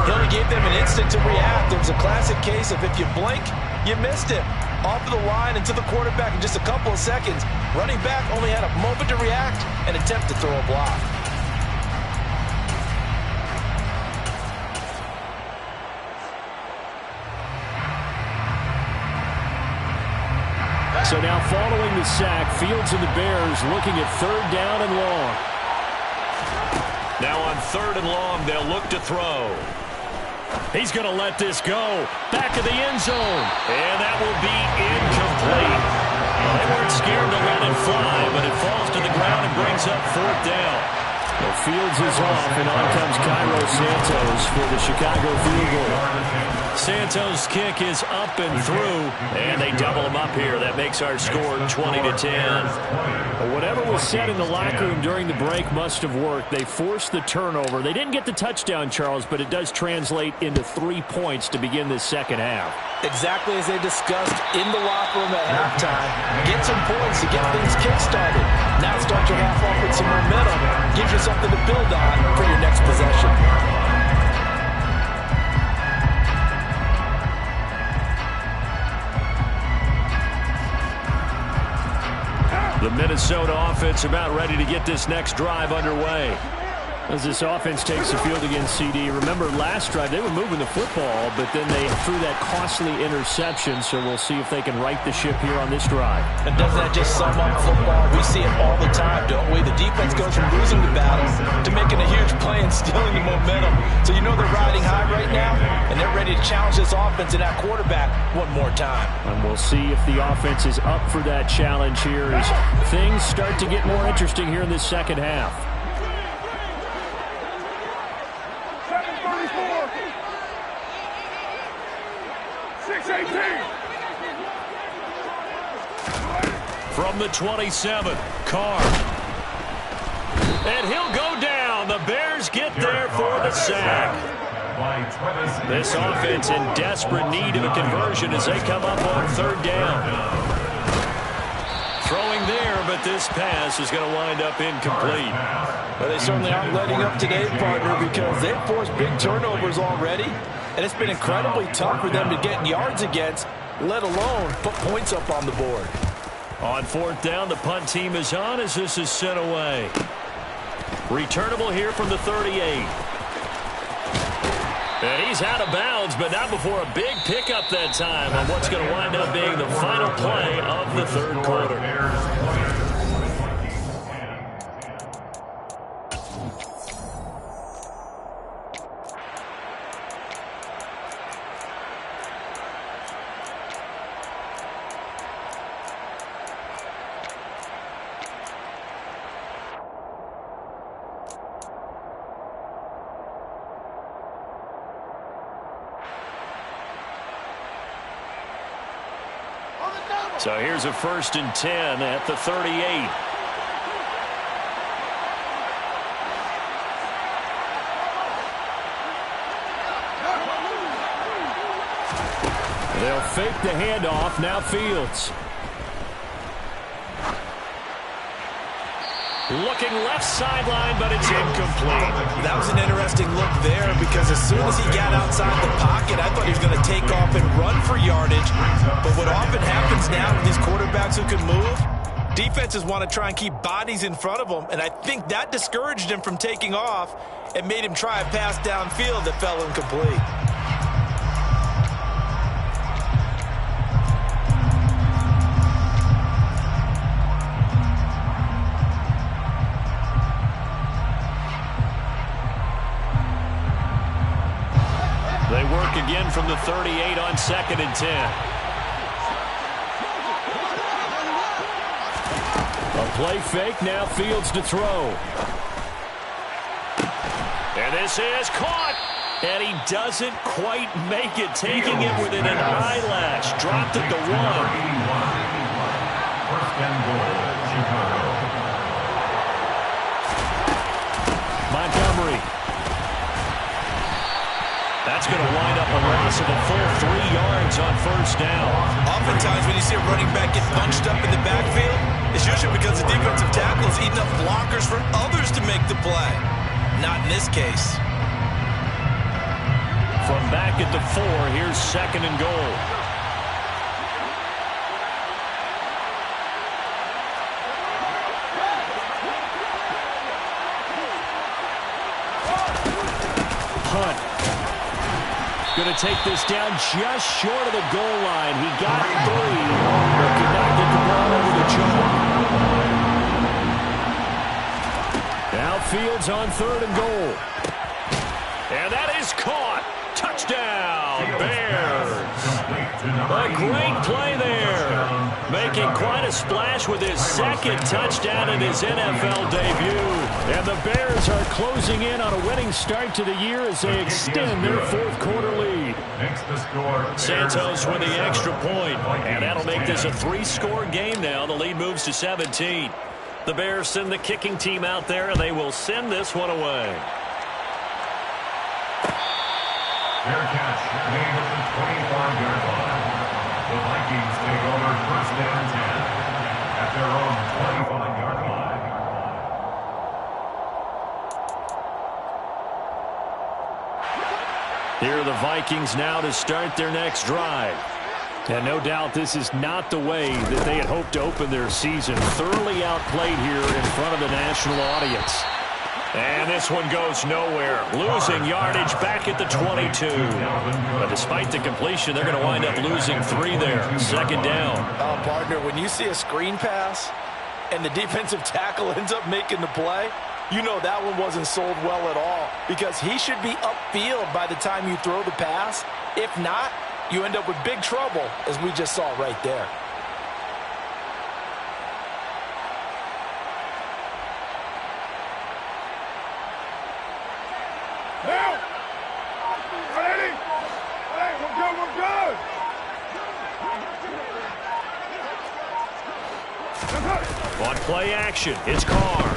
He only gave them an instant to react. It was a classic case of if you blink, you missed him. Off of the line and to the quarterback in just a couple of seconds. Running back only had a moment to react and attempt to throw a block. So now following the sack, Fields and the Bears looking at 3rd down and long. Now on 3rd and long, they'll look to throw. He's going to let this go. Back of the end zone. And that will be incomplete. They weren't scared to let it fly, but it falls to the ground and brings up 4th down. Well, Fields is off, and on comes Cairo Santos for the Chicago field goal. Santos' kick is up and through, and they double him up here. That makes our score 20-10. Well, whatever was said in the locker room during the break must have worked. They forced the turnover. They didn't get the touchdown, Charles, but it does translate into 3 points to begin this second half. Exactly as they discussed in the locker room at halftime. Get some points to get things kick-started. Now start your half off with some momentum. Gives you something to build on for your next possession. The Minnesota offense about ready to get this next drive underway. As this offense takes the field against CD, remember last drive they were moving the football, but then they threw that costly interception, so we'll see if they can right the ship here on this drive. And doesn't that just sum up football? We see it all the time, don't we? The defense goes from losing the battle to making a huge play and stealing the momentum. So you know they're riding high right now, and they're ready to challenge this offense and that quarterback one more time. And we'll see if the offense is up for that challenge here as things start to get more interesting here in this second half. From the 27, Carr. And he'll go down. The Bears get there for the sack. This offense in desperate need of a conversion as they come up on third down. Throwing there, but this pass is going to wind up incomplete. Well, they certainly aren't letting up today, partner, because they've forced big turnovers already, and it's been incredibly tough for them to get yards against, let alone put points up on the board. On fourth down, the punt team is on as this is sent away. Returnable here from the 38. And he's out of bounds, but not before a big pickup that time on what's going to wind up being the final play of the third quarter. So here's a 1st and 10 at the 38. They'll fake the handoff. Now Fields. Looking left sideline, but it's incomplete. That was an interesting look there because as soon as he got outside the pocket, I thought he was going to take off and run for yardage. But what often happens now with these quarterbacks who can move, defenses want to try and keep bodies in front of them, and I think that discouraged him from taking off and made him try a pass downfield that fell incomplete. They work again from the 38 on 2nd and 10. A play fake, now Fields to throw. And this is caught. And he doesn't quite make it, taking it within an eyelash. Dropped it to 1. 1st and goal, Chicago. Montgomery. That's going to wind up a loss of a full 3 yards on 1st down. Oftentimes when you see a running back get bunched up in the backfield, it's usually because the defensive tackle is eating up blockers for others to make the play. Not in this case. From back at the 4, here's 2nd and goal. Hunt. Going to take this down just short of the goal line. He got 3, but could not get the ball over the chalk. Now Fields on 3rd and goal. And that is caught. Touchdown, Bears. A great play there. Making quite a splash with his 2nd touchdown in his NFL debut. And the Bears are closing in on a winning start to the year as they extend their 4th quarter lead. Santos with the extra point, and that'll make this a 3-score game now. The lead moves to 17. The Bears send the kicking team out there, and they will send this one away. Fair catch made at the 25-yard line. The Vikings take over 1st and 10 at their own 25-yard line. Here are the Vikings now to start their next drive. And no doubt this is not the way that they had hoped to open their season. Thoroughly outplayed here in front of the national audience. And this one goes nowhere. Losing yardage back at the 22. But despite the completion, they're going to wind up losing 3 there. Second down. Oh, partner, when you see a screen pass and the defensive tackle ends up making the play, you know that one wasn't sold well at all, because he should be upfield by the time you throw the pass. If not, you end up with big trouble, as we just saw right there. On play action, it's Carr.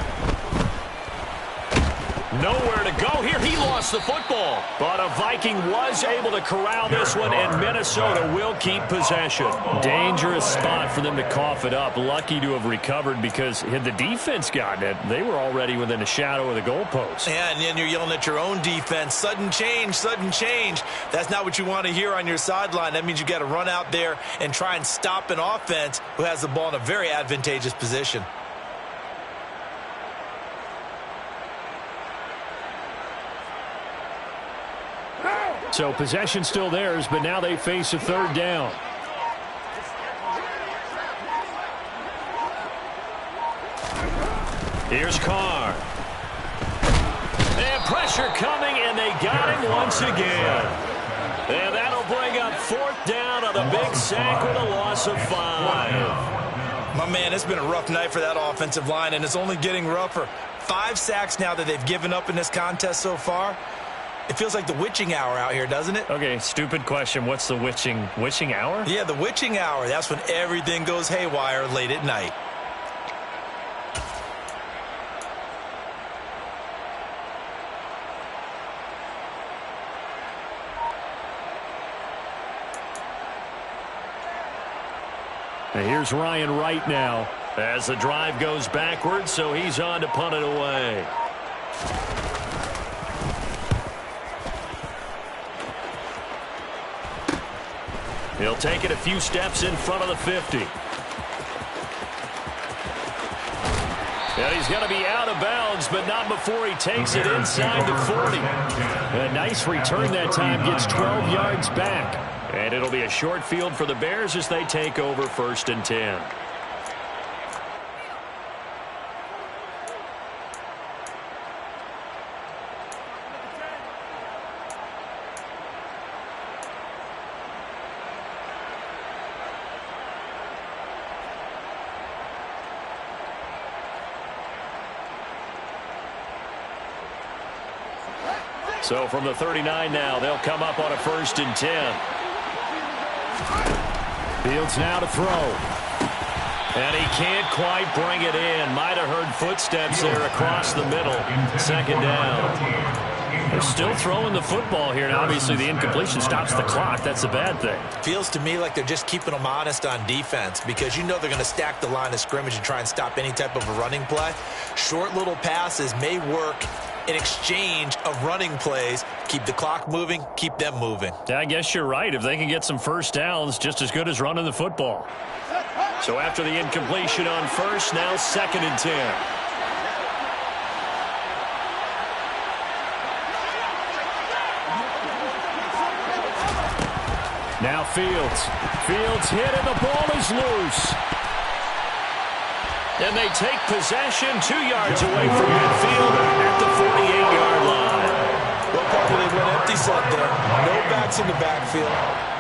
Nowhere to go here. He lost the football. But a Viking was able to corral this one, and Minnesota will keep possession. Dangerous spot for them to cough it up. Lucky to have recovered, because had the defense gotten it, they were already within a shadow of the goalpost. Yeah, and then you're yelling at your own defense. Sudden change, sudden change. That's not what you want to hear on your sideline. That means you got to run out there and try and stop an offense who has the ball in a very advantageous position. So possession still theirs, but now they face a third down. Here's Carr. And pressure coming, and they got him once again. And that'll bring up 4th down on the big sack with a loss of 5. My man, it's been a rough night for that offensive line, and it's only getting rougher. 5 sacks now that they've given up in this contest so far. It feels like the witching hour out here, doesn't it? Okay, stupid question. What's the witching hour? Yeah, the witching hour. That's when everything goes haywire late at night. And here's Ryan Wright now. As the drive goes backwards, so he's on to punt it away. He'll take it a few steps in front of the 50. And he's going to be out of bounds, but not before he takes it inside the 40. A nice return that time, gets 12 yards back. And it'll be a short field for the Bears as they take over 1st and 10. So from the 39 now, they'll come up on a 1st and 10. Fields now to throw. And he can't quite bring it in. Might have heard footsteps there across the middle. 2nd down. They're still throwing the football here. Now, obviously, the incompletion stops the clock. That's a bad thing. Feels to me like they're just keeping them honest on defense, because you know they're going to stack the line of scrimmage and try and stop any type of a running play. Short little passes may work in exchange of running plays. Keep the clock moving, keep them moving. I guess you're right. If they can get some first downs, just as good as running the football. So after the incompletion on 1st, now 2nd and 10. Now Fields. Fields hit and the ball is loose. And they take possession 2 yards away from midfield at the 48-yard line. Well, Parker, they went empty set there. No backs in the backfield.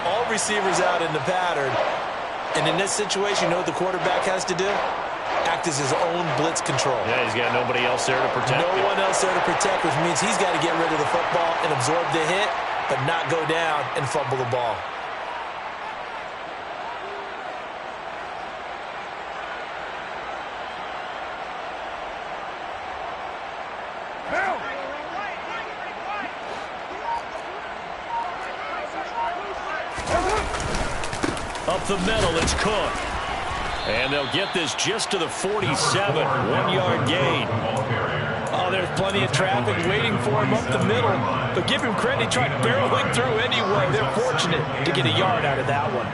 All receivers out in the pattern. And in this situation, you know what the quarterback has to do? Act as his own blitz control. Yeah, he's got nobody else there to protect him. No one else there to protect, which means he's got to get rid of the football and absorb the hit, but not go down and fumble the ball. Up the middle, it's Cook. And they'll get this just to the 47, 1-yard gain. Oh, there's plenty of traffic waiting for him up the middle. But give him credit, he tried barreling through anyway. They're fortunate to get a yard out of that one.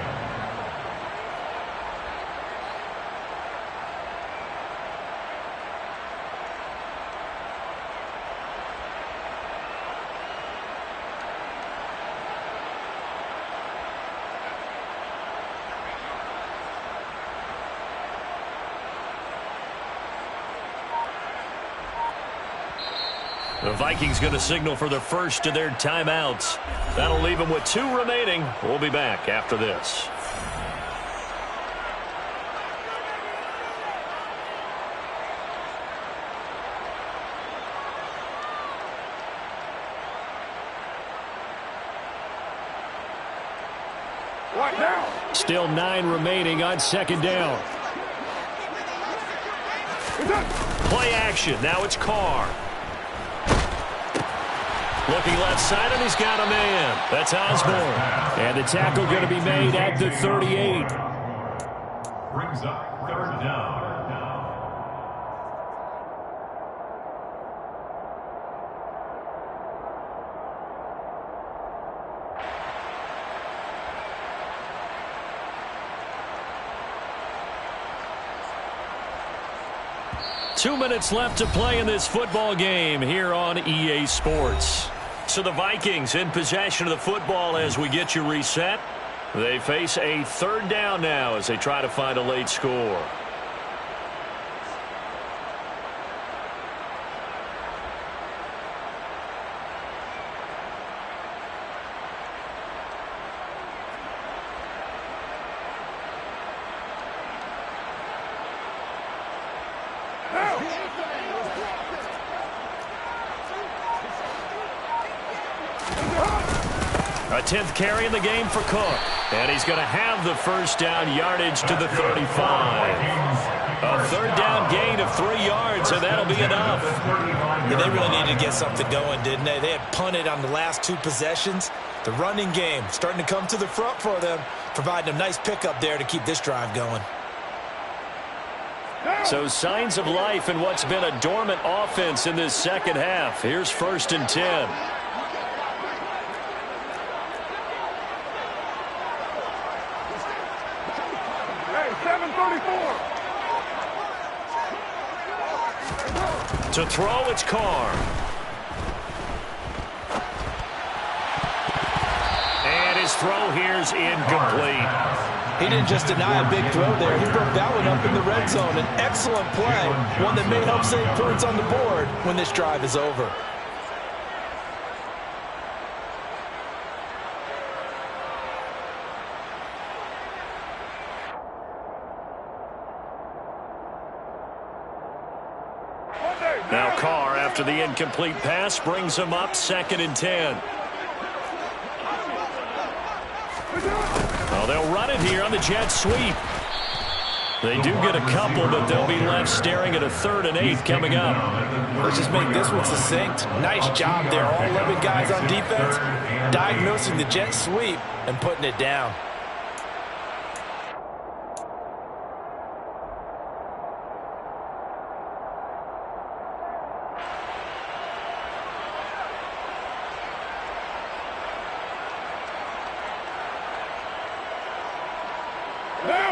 The Vikings going to signal for the first of their timeouts. That'll leave them with 2 remaining. We'll be back after this. Still 9 remaining on second down. Play action. Now it's Carr. Looking left side, and he's got a man. That's Osborne. And the tackle going to be made at the 38. Brings up 3rd down. Two minutes left to play in this football game here on EA Sports. So the Vikings in possession of the football as we get you reset. They face a 3rd down now as they try to find a late score. A 10th carry in the game for Cook. And he's going to have the first down, yardage to the 35. A 3rd down gain of 3 yards, and that'll be enough. Yeah, they really needed to get something going, didn't they? They had punted on the last 2 possessions. The running game starting to come to the front for them, providing a nice pickup there to keep this drive going. So signs of life in what's been a dormant offense in this second half. Here's 1st and 10. To throw, it's Carr. And his throw here's incomplete. He didn't just deny a big throw there. He broke that one up in the red zone. An excellent play, one that may help save points on the board when this drive is over. Now Carr, after the incomplete pass, brings him up 2nd and 10. Oh, they'll run it here on the jet sweep. They do get a couple, but they'll be left staring at a 3rd and 8 coming up. Let's just make this one succinct. Nice job there. All 11 guys on defense diagnosing the jet sweep and putting it down.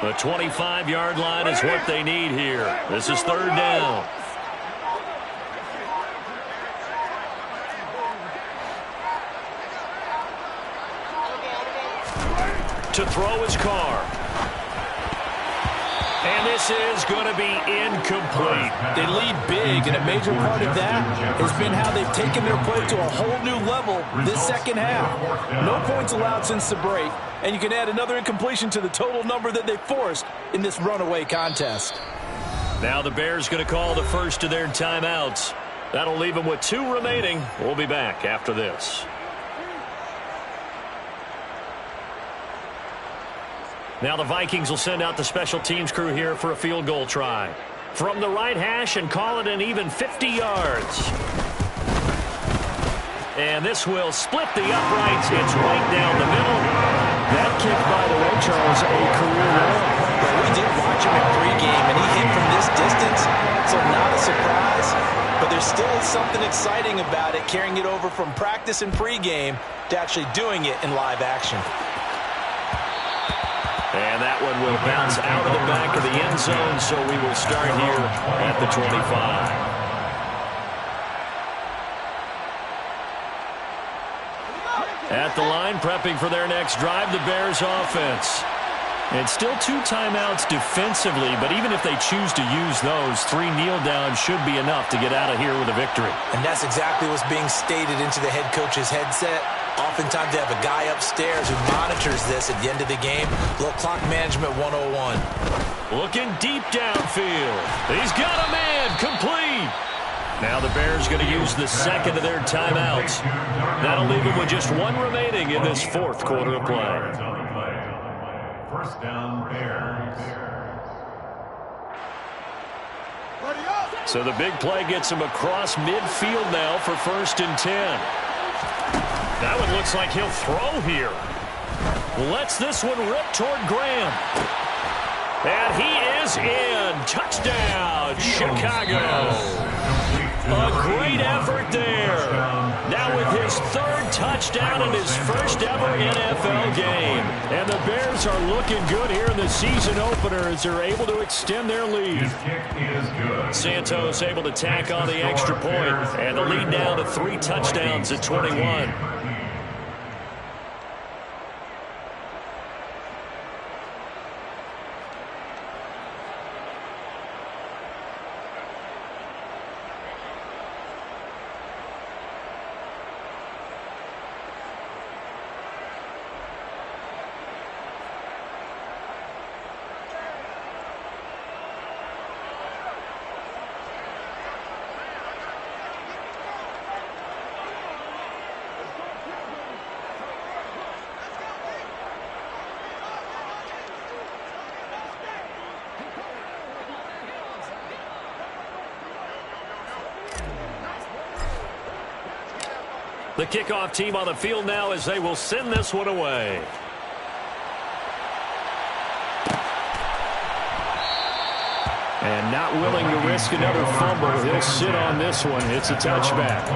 The 25-yard line is what they need here. This is 3rd down. To throw is Carr. And this is going to be incomplete. They lead big, and a major part of that has been how they've taken their play to a whole new level this second half. No points allowed since the break, and you can add another incompletion to the total number that they forced in this runaway contest. Now the Bears going to call the first of their timeouts. That'll leave them with 2 remaining. We'll be back after this. Now the Vikings will send out the special teams crew here for a field goal try. From the right hash and call it an even 50 yards. And this will split the uprights. It's right down the middle. That kick, by the way, Charles, a career long. Well, we did watch him at pregame, and he hit from this distance, so not a surprise. But there still is something exciting about it, carrying it over from practice and pregame to actually doing it in live action. And that one will bounce out of the back of the end zone, so we will start here at the 25. At the line, prepping for their next drive, the Bears offense. And still 2 timeouts defensively, but even if they choose to use those, 3 kneel downs should be enough to get out of here with a victory. And that's exactly what's being stated into the head coach's headset. Oftentimes they have a guy upstairs who monitors this at the end of the game. Little clock management 101. Looking deep downfield. He's got a man, complete. Now the Bears going to use the second of their timeouts. That'll leave them with just 1 remaining in this 4th quarter of play. First down, Bears. So the big play gets him across midfield now for 1st and 10. That one looks like he'll throw here. Lets this one rip toward Graham. And he is in. Touchdown, Chicago. A great effort there. Now with his 3rd touchdown and his first ever NFL game. And the Bears are looking good here in the season opener as they're able to extend their lead. His kick is good. Santos able to tack on the extra point. And the lead now to 3 touchdowns at 21. The kickoff team on the field now as they will send this one away. And not willing to risk another fumble. He'll sit on this one. It's a touchback.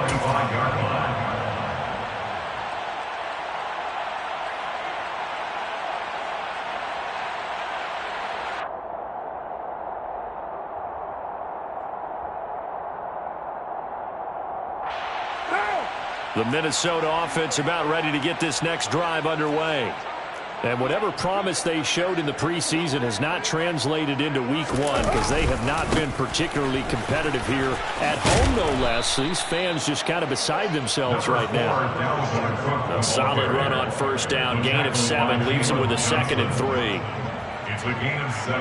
The Minnesota offense about ready to get this next drive underway. And whatever promise they showed in the preseason has not translated into week 1 because they have not been particularly competitive here at home, no less. These fans just kind of beside themselves right now. A solid run on 1st down, gain of 7, leaves them with a 2nd and 3. It's a gain of 7.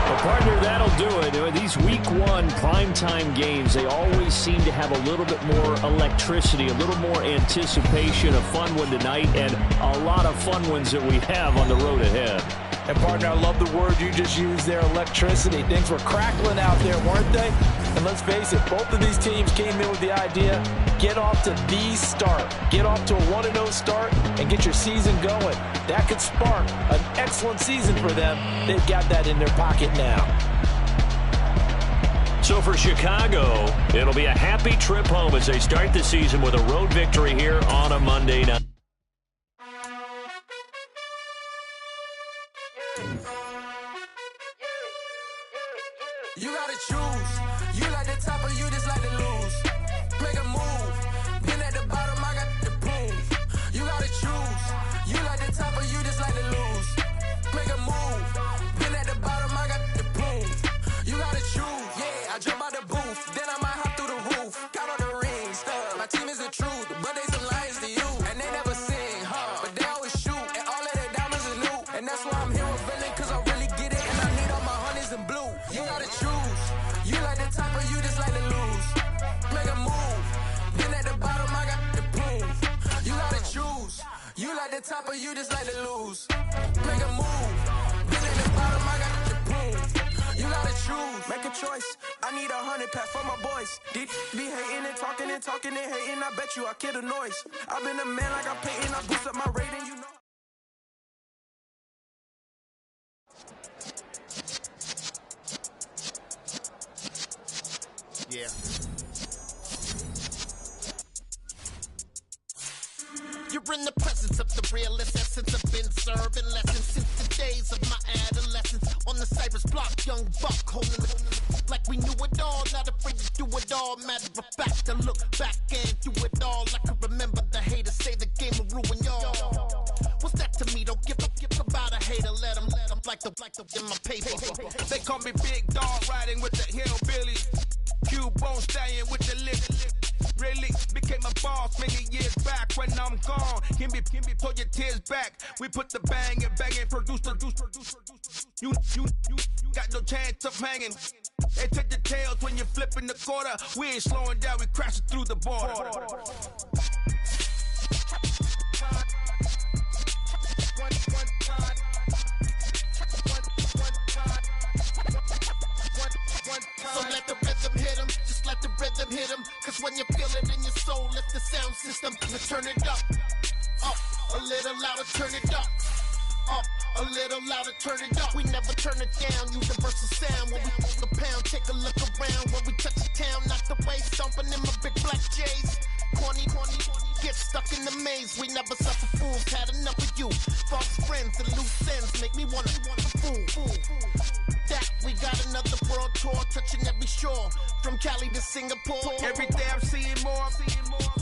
Well, partner, that'll do it. These week 1 primetime games, they always seem to have a little bit more electricity, a little more anticipation. A fun one tonight, and a lot of fun ones that we have on the road ahead. And, partner, I love the word you just used there, electricity. Things were crackling out there, weren't they? And let's face it, both of these teams came in with the idea, get off to the start. Get off to a 1-0 start and get your season going. That could spark an excellent season for them. They've got that in their pocket now. So for Chicago, it'll be a happy trip home as they start the season with a road victory here on a Monday night. You gotta choose. You like the top or you just like to lose. Make a move. Been at the bottom, I got the proof. You gotta choose. You like the top or you just like to lose. Make a move. Been at the bottom, I got the proof. You gotta choose. Yeah, I jump out the booth. Then I might hop through the roof. Got all the rings. My team is the truth, but they some liars to you. And they never sing, but they always shoot. And all of their diamonds are new. And that's why I'm here with Villain, cause I really get it. And I need all my honeys in blue. You gotta choose. You like the top or you just like to lose. Make a move. Been at the bottom, I got the proof. You gotta choose. You like the top or you just like to lose. Make a move. Been at the bottom, I got the proof. You gotta choose. Make a choice. I need 100 pack for my boys. Deep be hating and talking and talking and hating. I bet you I kill the noise. I've been a man like I'm Peyton. I boost up my rating, you know. Yeah. You're in the presence of the realest essence. I've been serving lessons since the days of my adolescence. On the Cypress block, young buck holding it like we knew it all. Not afraid to do it all. Matter of fact, to look back and do it all. I can remember the haters say the game will ruin y'all. What's that to me? Don't give up, to let them like the in my paper. They call me Big Dog, riding with the hillbilly. Q-Bone stallion with the lip. Really became a boss many years back. When I'm gone, can be pull your tears back. We put the bang and produce. You got no chance of hanging. They take the tails when you're flipping the quarter. We ain't slowing down, we crashing through the border. So let the rhythm hit him, just let the rhythm hit him. Cause when you feel it in your soul, lift the sound system and turn it up. Up, a little louder, turn it up. Up, a little louder, turn it up. We never turn it down, universal sound. When we move the pound, take a look around. When we touch the town, knock the way, stomping in my big black J's. Corny, get stuck in the maze. We never suffer fools, had enough of you. False friends and loose ends make me wanna fool. That we got another world tour, touching every shore, from Cali to Singapore. Every day I'm seeing more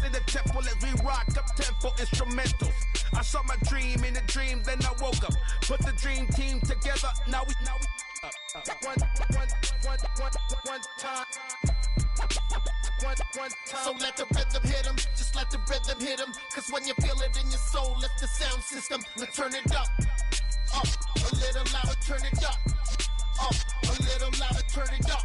in the temple as we rock up tempo instrumentals. I saw my dream in a dream, then I woke up. Put the dream team together. Now we one time. So let the rhythm hit him, just let the rhythm hit him. Cause when you feel it in your soul, lift the sound system and turn it up. Up, a little louder, turn it up. Up, a little louder, turn it up.